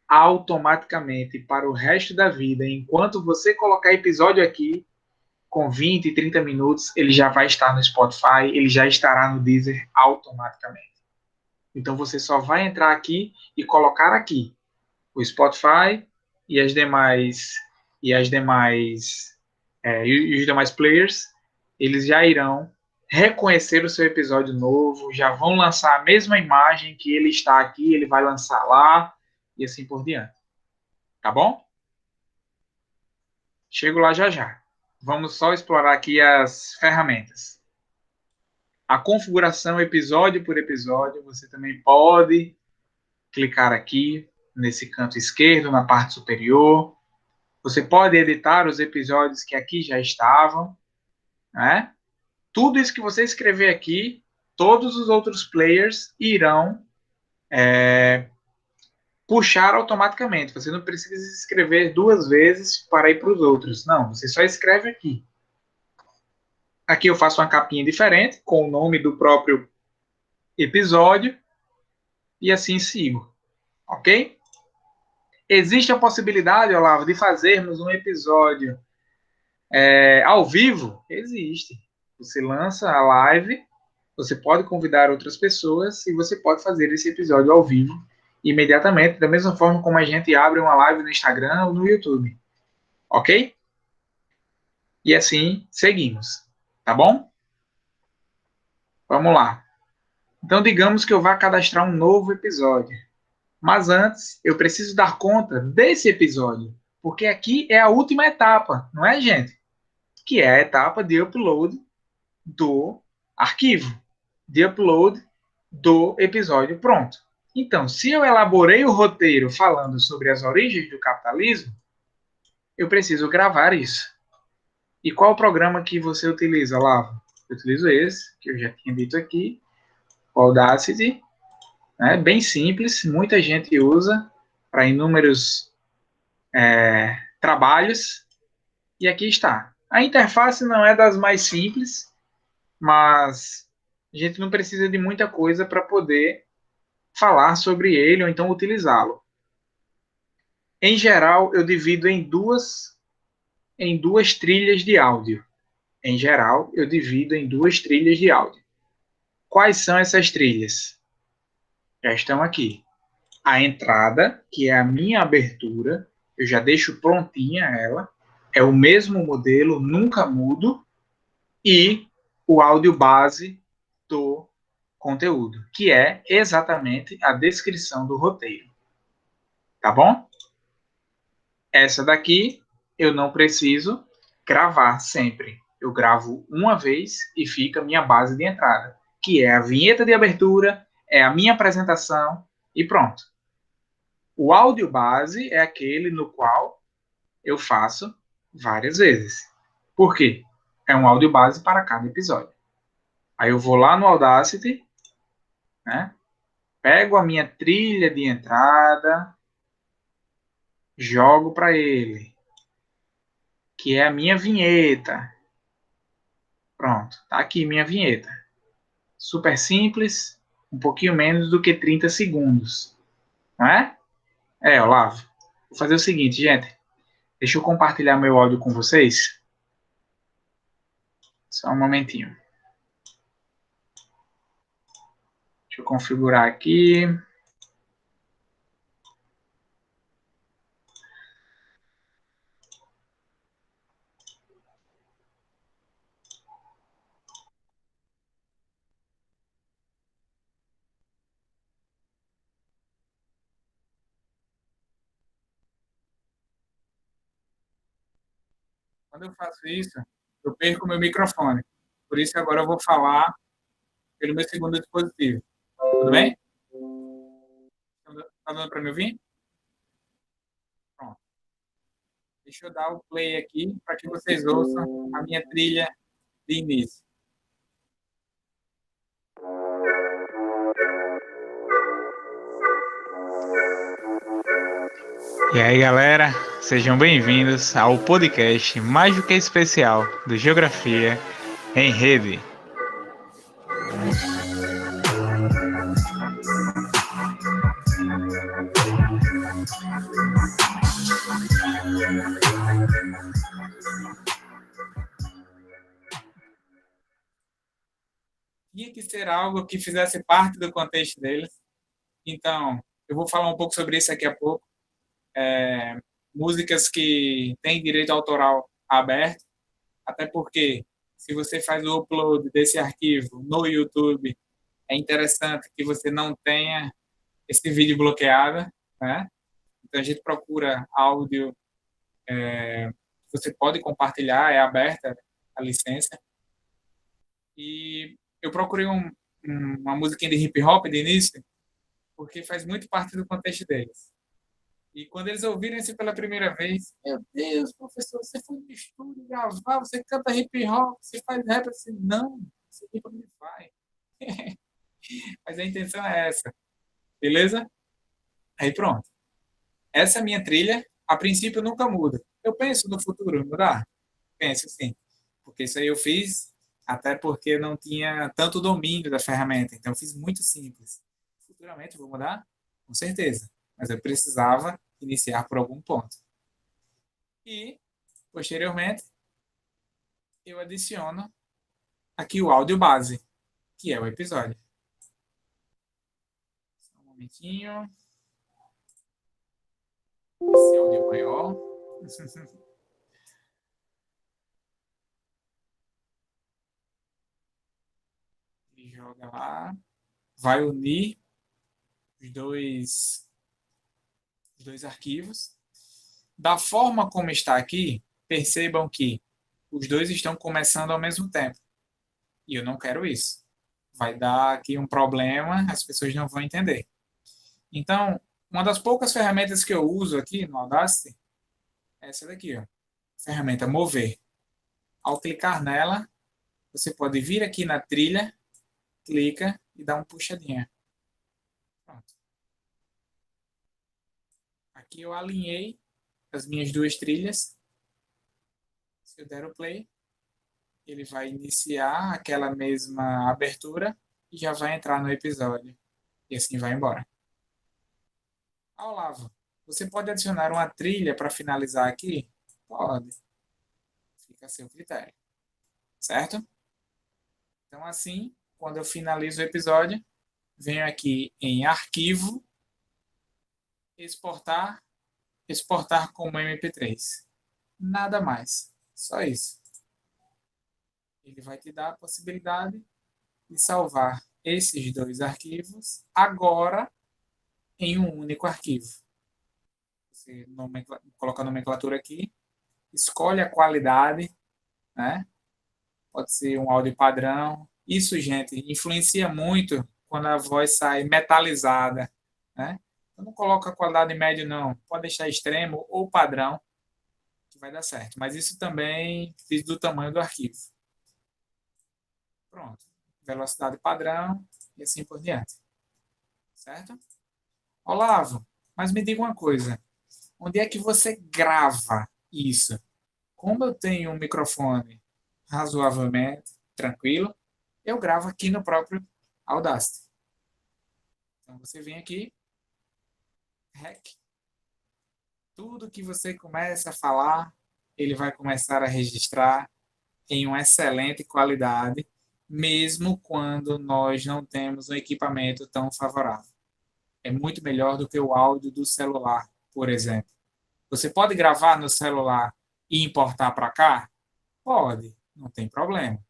automaticamente para o resto da vida, enquanto você colocar episódio aqui, com 20, 30 minutos, ele já vai estar no Spotify, ele já estará no Deezer automaticamente. Então você só vai entrar aqui e colocar aqui o Spotify e as demais e os demais players, eles já irão reconhecer o seu episódio novo, já vão lançar a mesma imagem que ele está aqui, ele vai lançar lá e assim por diante. Tá bom? Chego lá já já. Vamos só explorar aqui as ferramentas. A configuração episódio por episódio, você também pode clicar aqui nesse canto esquerdo, na parte superior. Você pode editar os episódios que aqui já estavam, né? Tudo isso que você escrever aqui, todos os outros players irão puxar automaticamente. Você não precisa escrever duas vezes para ir para os outros. Não, você só escreve aqui. Aqui eu faço uma capinha diferente, com o nome do próprio episódio, e assim sigo. Ok? Existe a possibilidade, Olavo, de fazermos um episódio ao vivo? Existe. Você lança a live, você pode convidar outras pessoas e você pode fazer esse episódio ao vivo imediatamente, da mesma forma como a gente abre uma live no Instagram ou no YouTube. Ok? E assim seguimos. Tá bom? Vamos lá. Então, digamos que eu vá cadastrar um novo episódio. Mas antes, eu preciso dar conta desse episódio, porque aqui é a última etapa, não é, gente? Que é a etapa de upload do arquivo, de upload do episódio pronto. Então, se eu elaborei o roteiro falando sobre as origens do capitalismo, eu preciso gravar isso. E qual o programa que você utiliza, Lava? Eu utilizo esse, que eu já tinha dito aqui, o Audacity, né? Bem simples, muita gente usa para inúmeros trabalhos, e aqui está. A interface não é das mais simples, mas a gente não precisa de muita coisa para poder falar sobre ele ou então utilizá-lo. Em geral, eu divido em duas trilhas de áudio. Em geral, eu divido em duas trilhas de áudio. Quais são essas trilhas? Já estão aqui. A entrada, que é a minha abertura, eu já deixo prontinha ela. É o mesmo modelo, nunca mudo. E o áudio base do conteúdo, que é exatamente a descrição do roteiro. Tá bom? Essa daqui eu não preciso gravar sempre. Eu gravo uma vez e fica a minha base de entrada, que é a vinheta de abertura, é a minha apresentação e pronto. O áudio base é aquele no qual eu faço várias vezes. Por quê? É um áudio base para cada episódio. Aí eu vou lá no Audacity, né? Pego a minha trilha de entrada, jogo para ele, que é a minha vinheta. Pronto, tá aqui minha vinheta. Super simples, um pouquinho menos do que 30 segundos, não é? Olavo, vou fazer o seguinte, gente. Deixa eu compartilhar meu áudio com vocês. Só um momentinho. Deixa eu configurar aqui. Quando eu faço isso, eu perco meu microfone. Por isso, agora eu vou falar pelo meu segundo dispositivo. Tudo bem? Tá dando para me ouvir? Pronto. Deixa eu dar o play aqui para que vocês ouçam a minha trilha de início. E aí, galera, sejam bem-vindos ao podcast mais do que especial do Geografia em Rede. Tinha que ser algo que fizesse parte do contexto deles. Então, eu vou falar um pouco sobre isso daqui a pouco. Músicas que têm direito autoral aberto, até porque se você faz o upload desse arquivo no YouTube, é interessante que você não tenha esse vídeo bloqueado, né? Então a gente procura áudio, você pode compartilhar, é aberta a licença. E eu procurei uma musiquinha de hip hop de início, porque faz muito parte do contexto deles. E quando eles ouvirem isso pela primeira vez, meu Deus, professor, você foi no estúdio gravar, você canta hip hop, você faz rap assim, não, isso aqui não vai. Mas a intenção é essa, beleza? Aí pronto. Essa é a minha trilha, a princípio nunca muda. Eu penso no futuro mudar? Penso sim, porque isso aí eu fiz até porque não tinha tanto domínio da ferramenta, então eu fiz muito simples. Futuramente eu vou mudar? Com certeza, mas eu precisava iniciar por algum ponto. E, posteriormente, eu adiciono aqui o áudio base, que é o episódio. Só um momentinho. Esse áudio é maior. Ele joga lá. Vai unir os dois arquivos. Da forma como está aqui, percebam que os dois estão começando ao mesmo tempo. E eu não quero isso. Vai dar aqui um problema, as pessoas não vão entender. Então, uma das poucas ferramentas que eu uso aqui no Audacity é essa daqui, ó. Ferramenta Mover. Ao clicar nela, você pode vir aqui na trilha, clica e dá uma puxadinha. Pronto. Aqui eu alinhei as minhas duas trilhas. Se eu der o play, ele vai iniciar aquela mesma abertura e já vai entrar no episódio. E assim vai embora. Olavo, você pode adicionar uma trilha para finalizar aqui? Pode. Fica a seu critério. Certo? Então, assim, quando eu finalizo o episódio, venho aqui em Arquivo, Exportar, Exportar como MP3. Nada mais. Só isso. Ele vai te dar a possibilidade de salvar esses dois arquivos agora em um único arquivo. Você coloca a nomenclatura aqui, escolhe a qualidade, né? Pode ser um áudio padrão. Isso, gente, influencia muito quando a voz sai metalizada, né? Então, não coloca a qualidade média, não. Pode deixar extremo ou padrão, que vai dar certo. Mas isso também diz do tamanho do arquivo. Pronto. Velocidade padrão e assim por diante. Certo? Olavo, mas me diga uma coisa. Onde é que você grava isso? Como eu tenho um microfone razoavelmente tranquilo, eu gravo aqui no próprio Audacity. Então você vem aqui, REC, tudo que você começa a falar, ele vai começar a registrar em uma excelente qualidade, mesmo quando nós não temos um equipamento tão favorável. É muito melhor do que o áudio do celular, por exemplo. Você pode gravar no celular e importar para cá? Pode, não tem problema.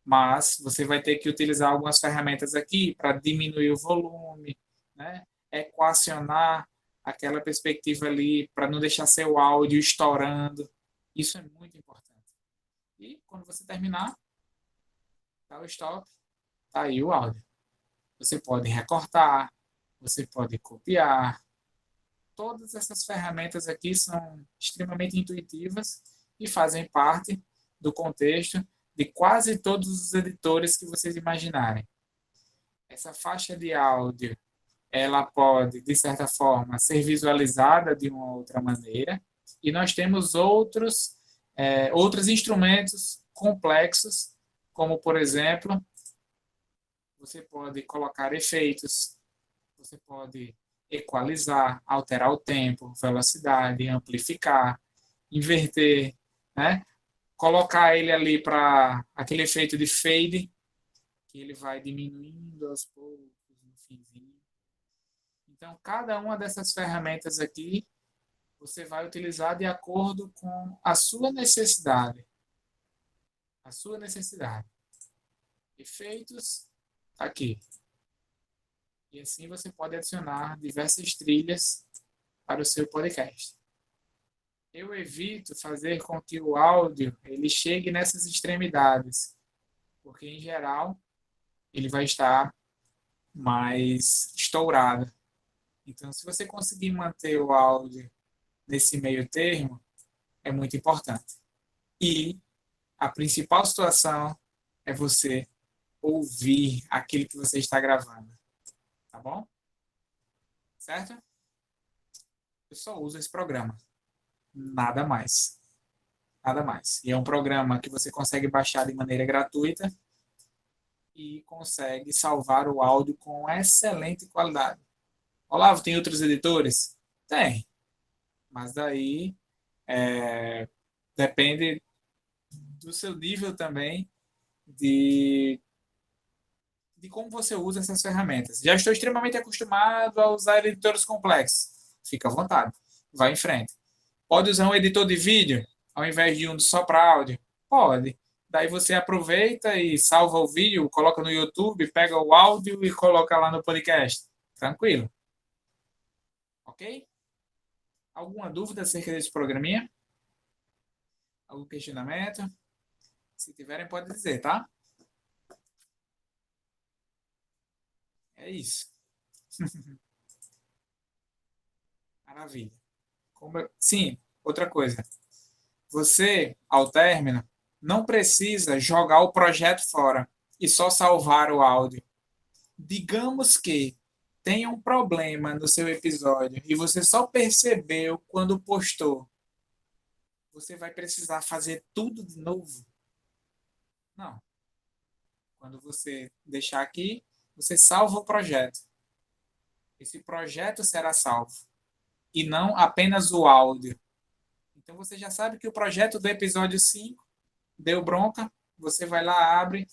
Mas você vai ter que utilizar algumas ferramentas aqui para diminuir o volume, né? Equacionar aquela perspectiva ali para não deixar seu áudio estourando. Isso é muito importante. E quando você terminar, dá o stop, tá aí o áudio. Você pode recortar, você pode copiar. Todas essas ferramentas aqui são extremamente intuitivas e fazem parte do contexto de quase todos os editores que vocês imaginarem. Essa faixa de áudio, ela pode, de certa forma, ser visualizada de uma outra maneira, e nós temos outros instrumentos complexos, como, por exemplo, você pode colocar efeitos, você pode equalizar, alterar o tempo, velocidade, amplificar, inverter, né? Colocar ele ali para aquele efeito de fade, que ele vai diminuindo aos poucos no finzinho. Então, cada uma dessas ferramentas aqui, você vai utilizar de acordo com a sua necessidade. A sua necessidade. Efeitos, tá aqui. E assim você pode adicionar diversas trilhas para o seu podcast. Eu evito fazer com que o áudio ele chegue nessas extremidades, porque em geral ele vai estar mais estourado. Então, se você conseguir manter o áudio nesse meio termo, é muito importante. E a principal situação é você ouvir aquilo que você está gravando. Tá bom? Certo? Eu só uso esse programa. Nada mais. Nada mais. E é um programa que você consegue baixar de maneira gratuita e consegue salvar o áudio com excelente qualidade. Olavo, tem outros editores? Tem. Mas daí depende do seu nível também de como você usa essas ferramentas. Já estou extremamente acostumado a usar editores complexos. Fica à vontade. Vai em frente. Pode usar um editor de vídeo ao invés de um só para áudio? Pode. Daí você aproveita e salva o vídeo, coloca no YouTube, pega o áudio e coloca lá no podcast. Tranquilo. Ok? Alguma dúvida acerca desse programinha? Algum questionamento? Se tiverem, pode dizer, tá? É isso. Maravilha. Sim, outra coisa. Você, ao término, não precisa jogar o projeto fora e só salvar o áudio. Digamos que tenha um problema no seu episódio e você só percebeu quando postou. Você vai precisar fazer tudo de novo? Não. Quando você deixar aqui, você salva o projeto. Esse projeto será salvo. E não apenas o áudio. Então você já sabe que o projeto do episódio 5 deu bronca, você vai lá, abre,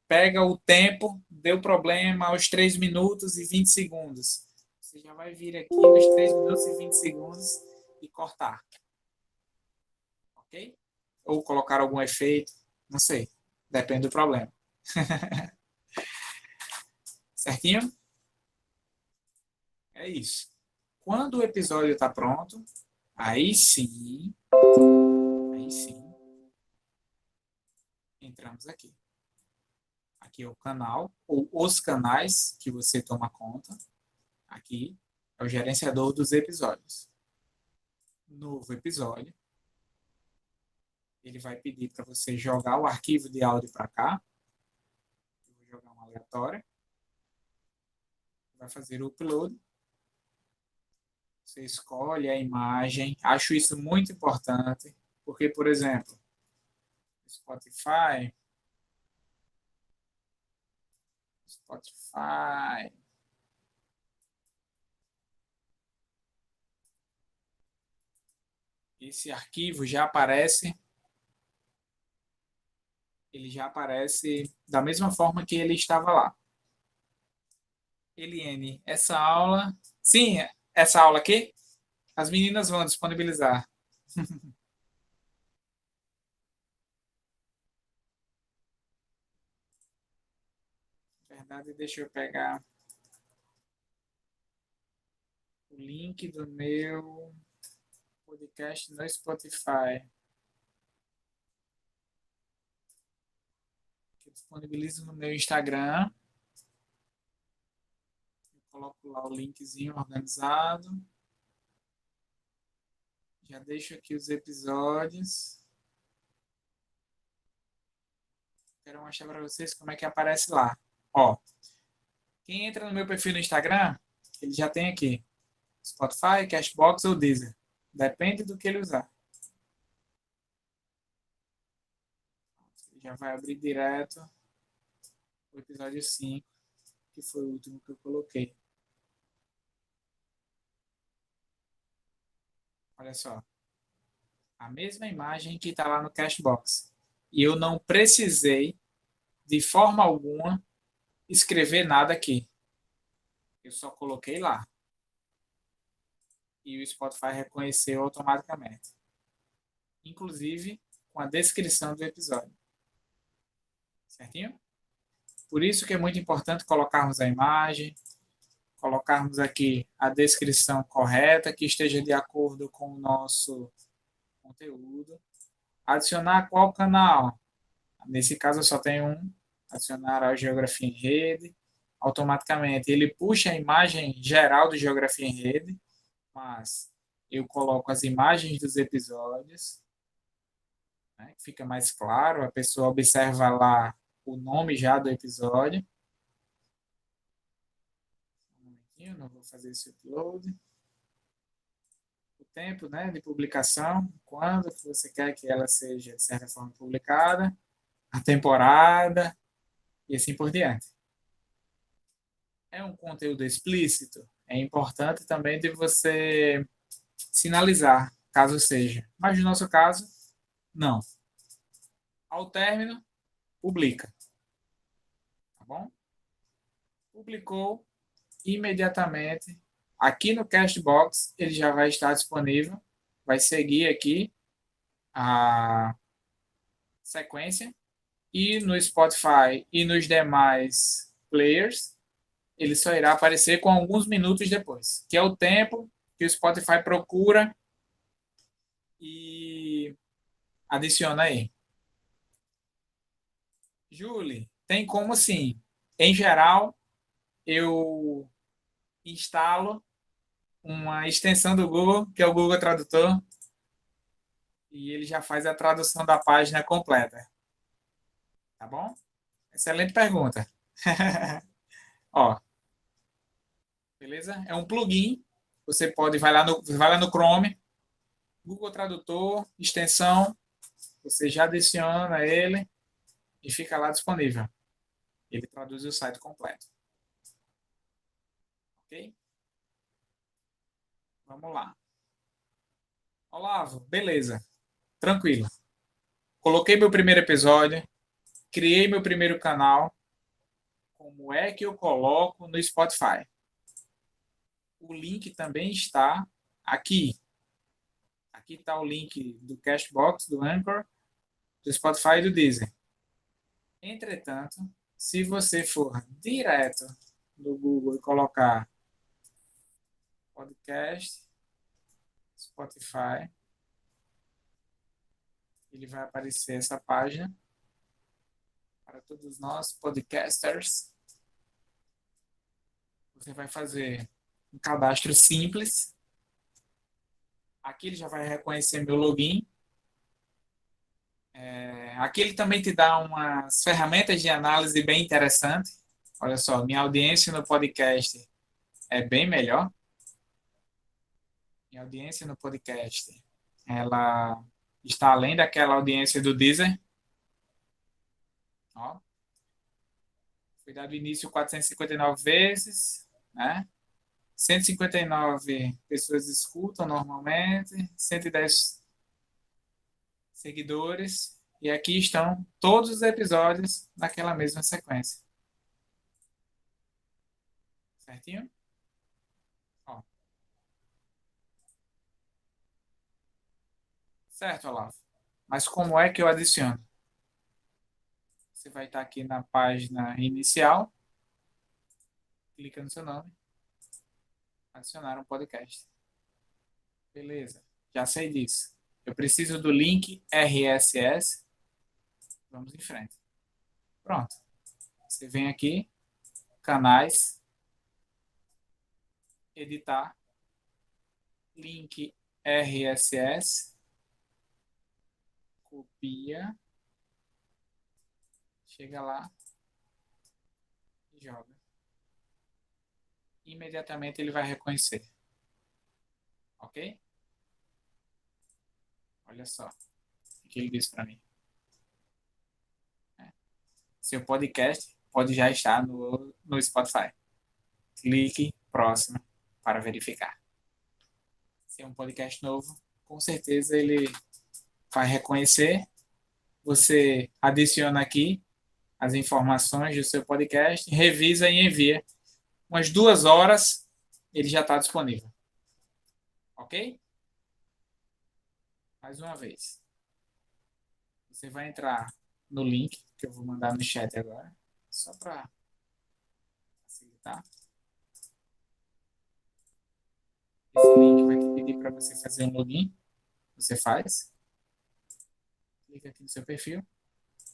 pega o tempo, deu problema aos 3 minutos e 20 segundos. Você já vai vir aqui nos 3 minutos e 20 segundos e cortar. Ok? Ou colocar algum efeito, não sei. Depende do problema. Certinho? É isso. Quando o episódio está pronto, aí sim, entramos aqui. Aqui é o canal, ou os canais que você toma conta. Aqui é o gerenciador dos episódios. Novo episódio. Ele vai pedir para você jogar o arquivo de áudio para cá. Eu vou jogar uma aleatória. Vai fazer o upload. Você escolhe a imagem. Acho isso muito importante, porque, por exemplo, Spotify. Esse arquivo já aparece. Ele já aparece da mesma forma que ele estava lá. Eliane, essa aula. Sim, essa aula aqui, as meninas vão disponibilizar. Na verdade, deixa eu pegar o link do meu podcast no Spotify. disponibilizo no meu Instagram. Eu coloco lá o linkzinho organizado. Já deixo aqui os episódios. Quero mostrar para vocês como é que aparece lá. Ó, quem entra no meu perfil no Instagram, ele já tem aqui Spotify, Cashbox ou Deezer. Depende do que ele usar. Ele já vai abrir direto o episódio 5, que foi o último que eu coloquei. Olha só. A mesma imagem que está lá no Cashbox. E eu não precisei, de forma alguma, escrever nada aqui. Eu só coloquei lá. E o Spotify reconheceu automaticamente. Inclusive com a descrição do episódio. Certinho? Por isso que é muito importante colocarmos a imagem, colocarmos aqui a descrição correta, que esteja de acordo com o nosso conteúdo. Adicionar qual canal? Nesse caso eu só tenho um. Adicionar a Geografia em Rede. Automaticamente ele puxa a imagem geral do Geografia em Rede, mas eu coloco as imagens dos episódios, né, que fica mais claro, a pessoa observa lá o nome já do episódio. Um momentinho, não vou fazer esse upload. O tempo, né, de publicação, quando que você quer que ela seja, de certa forma, publicada, a temporada e assim por diante. É um conteúdo explícito? É importante também de você sinalizar, caso seja. Mas no nosso caso, não. Ao término, publica. Tá bom? Publicou imediatamente. Aqui no Castbox, ele já vai estar disponível. Vai seguir aqui a sequência. E no Spotify e nos demais players, ele só irá aparecer com alguns minutos depois, que é o tempo que o Spotify procura e adiciona aí. Julie, tem como sim. Em geral, eu instalo uma extensão do Google, que é o Google Tradutor, e ele já faz a tradução da página completa. Tá bom? Excelente pergunta. Ó, beleza? É um plugin. Você pode, vai lá no Chrome, Google Tradutor, extensão, você já adiciona ele e fica lá disponível. Ele traduz o site completo. Ok? Vamos lá. Olavo, beleza. Tranquilo. Coloquei meu primeiro episódio, criei meu primeiro canal. Como é que eu coloco no Spotify? O link também está aqui. Aqui está o link do Cashbox, do Anchor, do Spotify e do Deezer. Entretanto, se você for direto no Google e colocar podcast, Spotify, ele vai aparecer essa página para todos nós podcasters. Você vai fazer um cadastro simples. Aqui ele já vai reconhecer meu login. Aqui ele também te dá umas ferramentas de análise bem interessantes. Olha só, minha audiência no podcast é bem melhor. Minha audiência no podcast, ela está além daquela audiência do Deezer. Ó, foi dado início 459 vezes, né? 159 pessoas escutam normalmente, 110 seguidores, e aqui estão todos os episódios naquela mesma sequência. Certinho? Ó. Certo, Olavo. Mas como é que eu adiciono? Você vai estar aqui na página inicial, clica no seu nome, adicionar um podcast. Beleza, já sei disso. Eu preciso do link RSS. Vamos em frente. Pronto. Você vem aqui, canais, editar, link RSS, copia, chega lá e joga. Imediatamente ele vai reconhecer. Ok? Olha só o que ele disse para mim. Seu podcast pode já estar no Spotify. Clique próximo para verificar. Se é um podcast novo, com certeza ele vai reconhecer. Você adiciona aqui as informações do seu podcast, revisa e envia. Umas 2 horas ele já está disponível. Ok? Mais uma vez. Você vai entrar no link que eu vou mandar no chat agora, só para facilitar. Esse link vai te pedir para você fazer um login. Você faz. Clica aqui no seu perfil.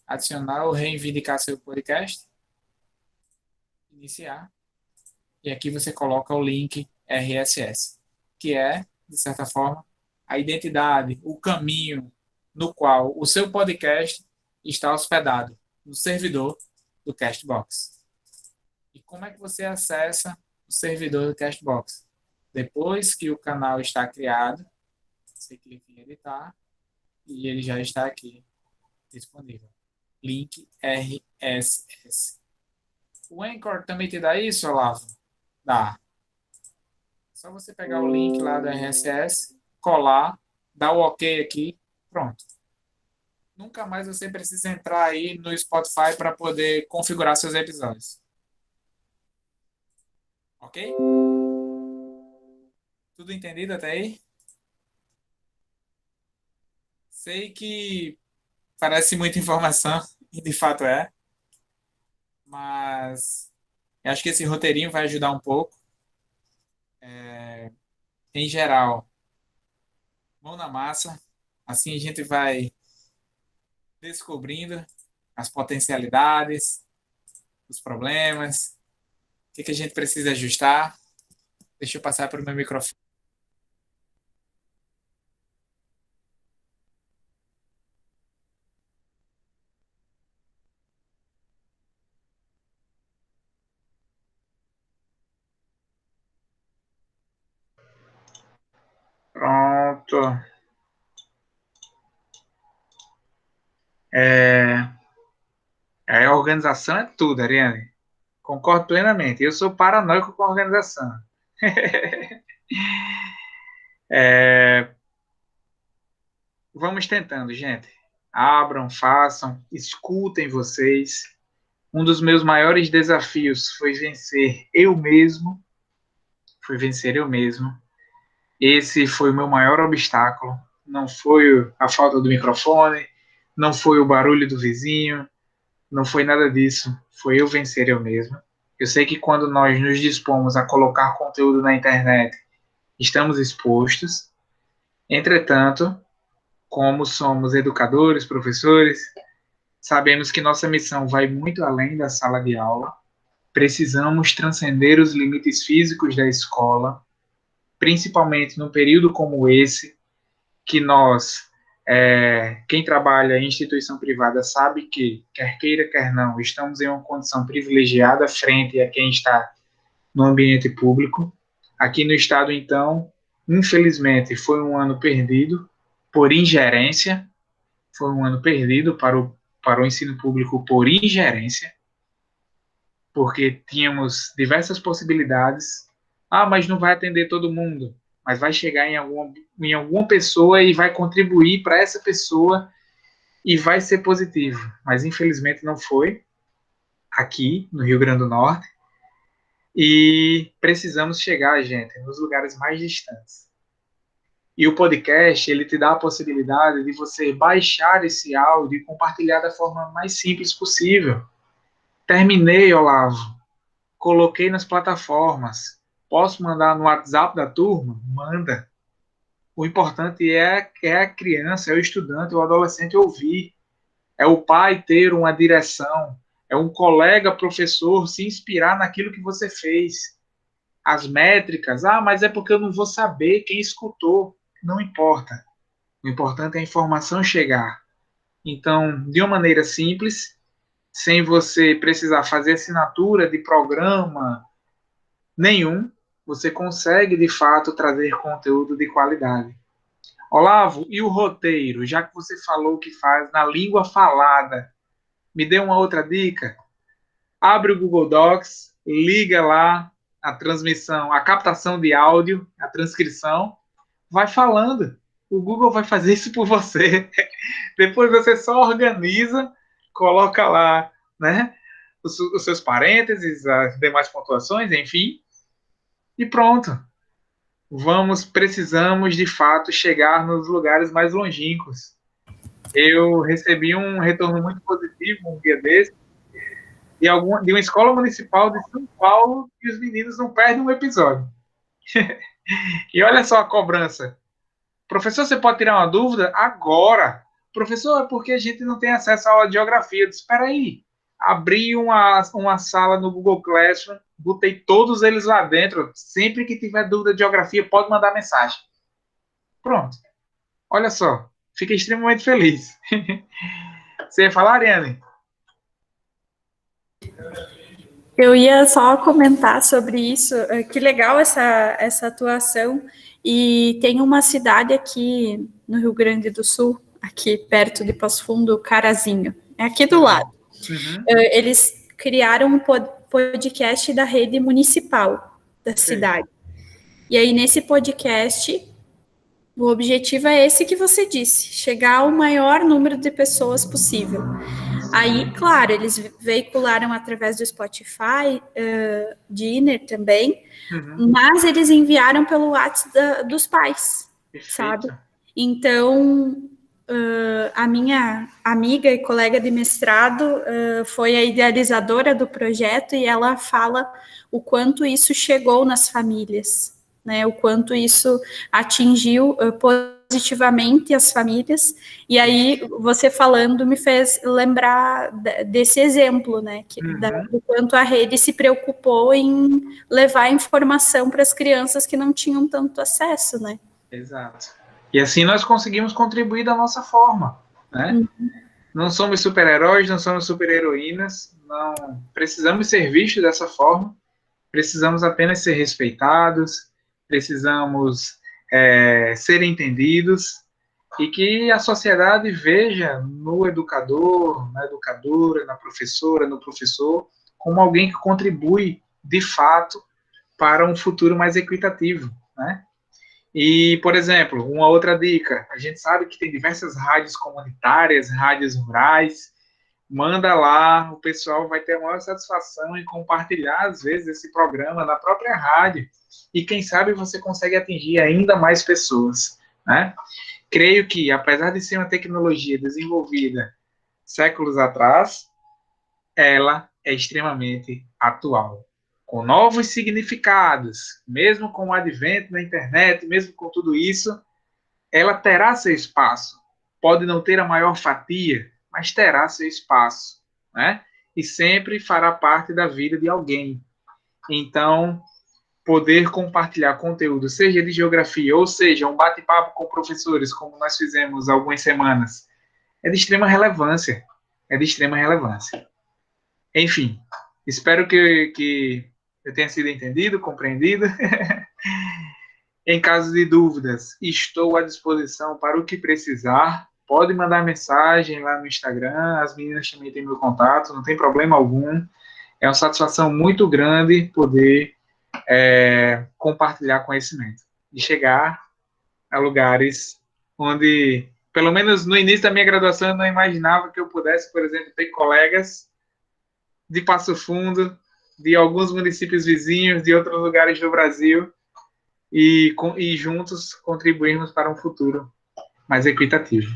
Adicionar ou reivindicar seu podcast. Iniciar. E aqui você coloca o link RSS, que é, de certa forma, a identidade, o caminho no qual o seu podcast está hospedado no servidor do Castbox. E como é que você acessa o servidor do Castbox? Depois que o canal está criado, você clica em editar e ele já está aqui disponível. Link RSS. O Anchor também te dá isso, Olavo? Dá. Só você pegar o link lá do RSS, colar, dar o OK aqui, pronto. Nunca mais você precisa entrar aí no Spotify para poder configurar seus episódios. Ok? Tudo entendido até aí? Sei que parece muita informação, e de fato é, mas eu acho que esse roteirinho vai ajudar um pouco. Em geral, mão na massa, assim a gente vai descobrindo as potencialidades, os problemas, o que a gente precisa ajustar. Deixa eu passar para o meu microfone. Pronto. A organização é tudo, Ariane. Concordo plenamente. Eu sou paranoico com a organização. Vamos tentando, gente. Abram, façam, escutem vocês. Um dos meus maiores desafios foi vencer eu mesmo. Foi vencer eu mesmo. Esse foi o meu maior obstáculo. Não foi a falta do microfone, não foi o barulho do vizinho, não foi nada disso. Foi eu vencer eu mesmo. Eu sei que quando nós nos dispomos a colocar conteúdo na internet, estamos expostos. Entretanto, como somos educadores, professores, sabemos que nossa missão vai muito além da sala de aula. Precisamos transcender os limites físicos da escola, principalmente num período como esse, que nós, quem trabalha em instituição privada sabe que, quer queira, quer não, estamos em uma condição privilegiada frente a quem está no ambiente público. Aqui no estado, então, infelizmente, foi um ano perdido por ingerência, foi um ano perdido para o ensino público por ingerência, porque tínhamos diversas possibilidades. Ah, mas não vai atender todo mundo, mas vai chegar em alguma pessoa e vai contribuir para essa pessoa e vai ser positivo. Mas infelizmente não foi aqui no Rio Grande do Norte e precisamos chegar, gente, nos lugares mais distantes. E o podcast, ele te dá a possibilidade de você baixar esse áudio e compartilhar da forma mais simples possível. Terminei, Olavo. Coloquei nas plataformas. Posso mandar no WhatsApp da turma? Manda. O importante é a criança, é o estudante, o adolescente ouvir. É o pai ter uma direção. é um colega professor se inspirar naquilo que você fez. As métricas, mas é porque eu não vou saber quem escutou. Não importa. O importante é a informação chegar. Então, de uma maneira simples, sem você precisar fazer assinatura de programa nenhum, você consegue, de fato, trazer conteúdo de qualidade. Olavo, e o roteiro? Já que você falou que faz na língua falada, me dê uma outra dica. Abre o Google Docs, liga lá a transmissão, a captação de áudio, a transcrição, vai falando. O Google vai fazer isso por você. Depois você só organiza, coloca lá, né, os seus parênteses, as demais pontuações, enfim, e pronto. Precisamos de fato chegar nos lugares mais longínquos. Eu recebi um retorno muito positivo um dia desse, de uma escola municipal de São Paulo, e os meninos não perdem um episódio. E olha só a cobrança. Professor, você pode tirar uma dúvida? Agora. Professor, é porque a gente não tem acesso à aula de geografia. Eu disse, espera aí. Abri uma sala no Google Classroom, botei todos eles lá dentro. Sempre que tiver dúvida de geografia, pode mandar mensagem. Pronto. Olha só. Fiquei extremamente feliz. Você ia falar, Ariane? Eu ia só comentar sobre isso. Que legal essa atuação. E tem uma cidade aqui no Rio Grande do Sul, aqui perto de Passo Fundo, Carazinho. É aqui do lado. Uhum. Eles criaram um podcast da rede municipal da cidade. E aí, nesse podcast, o objetivo é esse que você disse, chegar ao maior número de pessoas possível. Aí, claro, eles veicularam através do Spotify, Deezer também, mas eles enviaram pelo WhatsApp dos pais, Perfeito. sabe? Então, a minha amiga e colega de mestrado foi a idealizadora do projeto e ela fala o quanto isso chegou nas famílias, né? O quanto isso atingiu positivamente as famílias. E aí, você falando me fez lembrar desse exemplo, né? Do quanto a rede se preocupou em levar informação para as crianças que não tinham tanto acesso, né? Exato. E assim nós conseguimos contribuir da nossa forma, né? Não somos super-heróis, não somos super-heroínas, não precisamos ser vistos dessa forma, precisamos apenas ser respeitados, precisamos ser entendidos e que a sociedade veja no educador, na educadora, na professora, no professor, como alguém que contribui, de fato, para um futuro mais equitativo, né? E, por exemplo, uma outra dica, a gente sabe que tem diversas rádios comunitárias, rádios rurais, manda lá, o pessoal vai ter a maior satisfação em compartilhar, às vezes, esse programa na própria rádio, e quem sabe você consegue atingir ainda mais pessoas, né? Creio que, apesar de ser uma tecnologia desenvolvida séculos atrás, ela é extremamente atual, com novos significados, mesmo com o advento da internet, mesmo com tudo isso, ela terá seu espaço. Pode não ter a maior fatia, mas terá seu espaço, né? E sempre fará parte da vida de alguém. Então, poder compartilhar conteúdo, seja de geografia, ou seja, um bate-papo com professores, como nós fizemos há algumas semanas, é de extrema relevância. É de extrema relevância. Enfim, espero que eu tenha sido entendido, compreendido. Em caso de dúvidas, estou à disposição para o que precisar. Pode mandar mensagem lá no Instagram, as meninas também têm meu contato, não tem problema algum. É uma satisfação muito grande poder compartilhar conhecimento e chegar a lugares onde, pelo menos no início da minha graduação, eu não imaginava que eu pudesse, por exemplo, ter colegas de Passo Fundo, de alguns municípios vizinhos, de outros lugares do Brasil, e juntos contribuirmos para um futuro mais equitativo.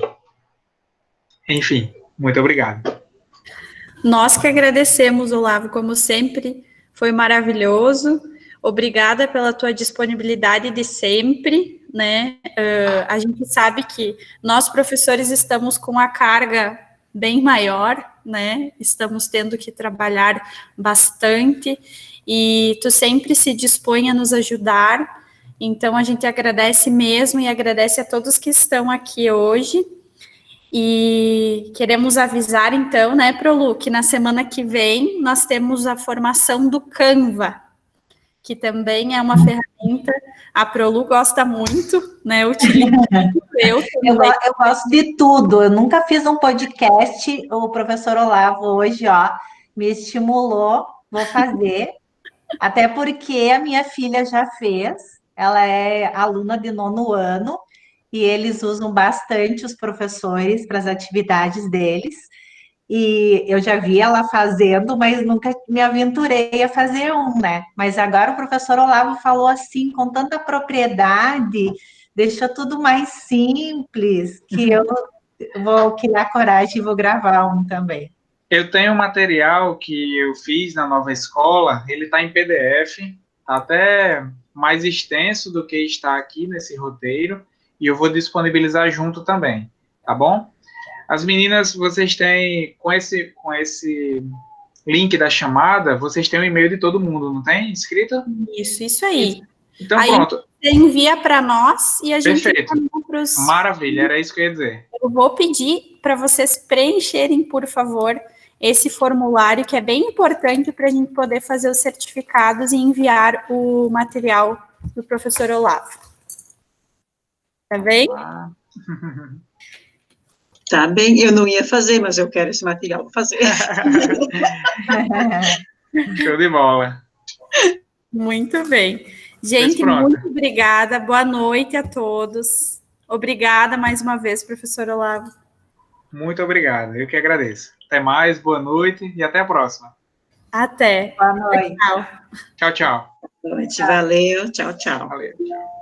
Enfim, muito obrigado. Nós que agradecemos, Olavo, como sempre, foi maravilhoso. Obrigada pela tua disponibilidade de sempre, né? A gente sabe que nós, professores, estamos com a carga bem maior, né? Estamos tendo que trabalhar bastante e tu sempre se dispõe a nos ajudar. Então, a gente agradece mesmo e agradece a todos que estão aqui hoje. E queremos avisar, então, né, Prolu, que na semana que vem nós temos a formação do Canva, que também é uma ferramenta, a Prolu gosta muito, né, utiliza muito, eu também. Eu gosto de tudo, eu nunca fiz um podcast, o professor Olavo hoje, ó, me estimulou, vou fazer, até porque a minha filha já fez, ela é aluna de 9º ano, e eles usam bastante os professores para as atividades deles, e eu já vi ela fazendo, mas nunca me aventurei a fazer um, né? Mas agora o professor Olavo falou assim, com tanta propriedade, deixou tudo mais simples, que eu vou criar coragem e vou gravar um também. Eu tenho um material que eu fiz na nova escola, ele está em PDF, tá até mais extenso do que está aqui nesse roteiro, e eu vou disponibilizar junto também, tá bom? As meninas, vocês têm, com esse link da chamada, vocês têm o e-mail de todo mundo, não tem? Inscrito? Isso aí. Então, aí pronto. Você envia para nós e a gente... Perfeito. Maravilha, era isso que eu ia dizer. Eu vou pedir para vocês preencherem, por favor, esse formulário, que é bem importante para a gente poder fazer os certificados e enviar o material do professor Olavo. Tá bem? Tá bem, eu não ia fazer, mas eu quero esse material para fazer. Show de bola. Muito bem. Gente, muito obrigada. Boa noite a todos. Obrigada mais uma vez, professor Olavo. Muito obrigado, eu que agradeço. Até mais, boa noite e até a próxima. Até. Boa noite. Tchau. Tchau, tchau. Boa noite, valeu, tchau, tchau. Valeu, tchau.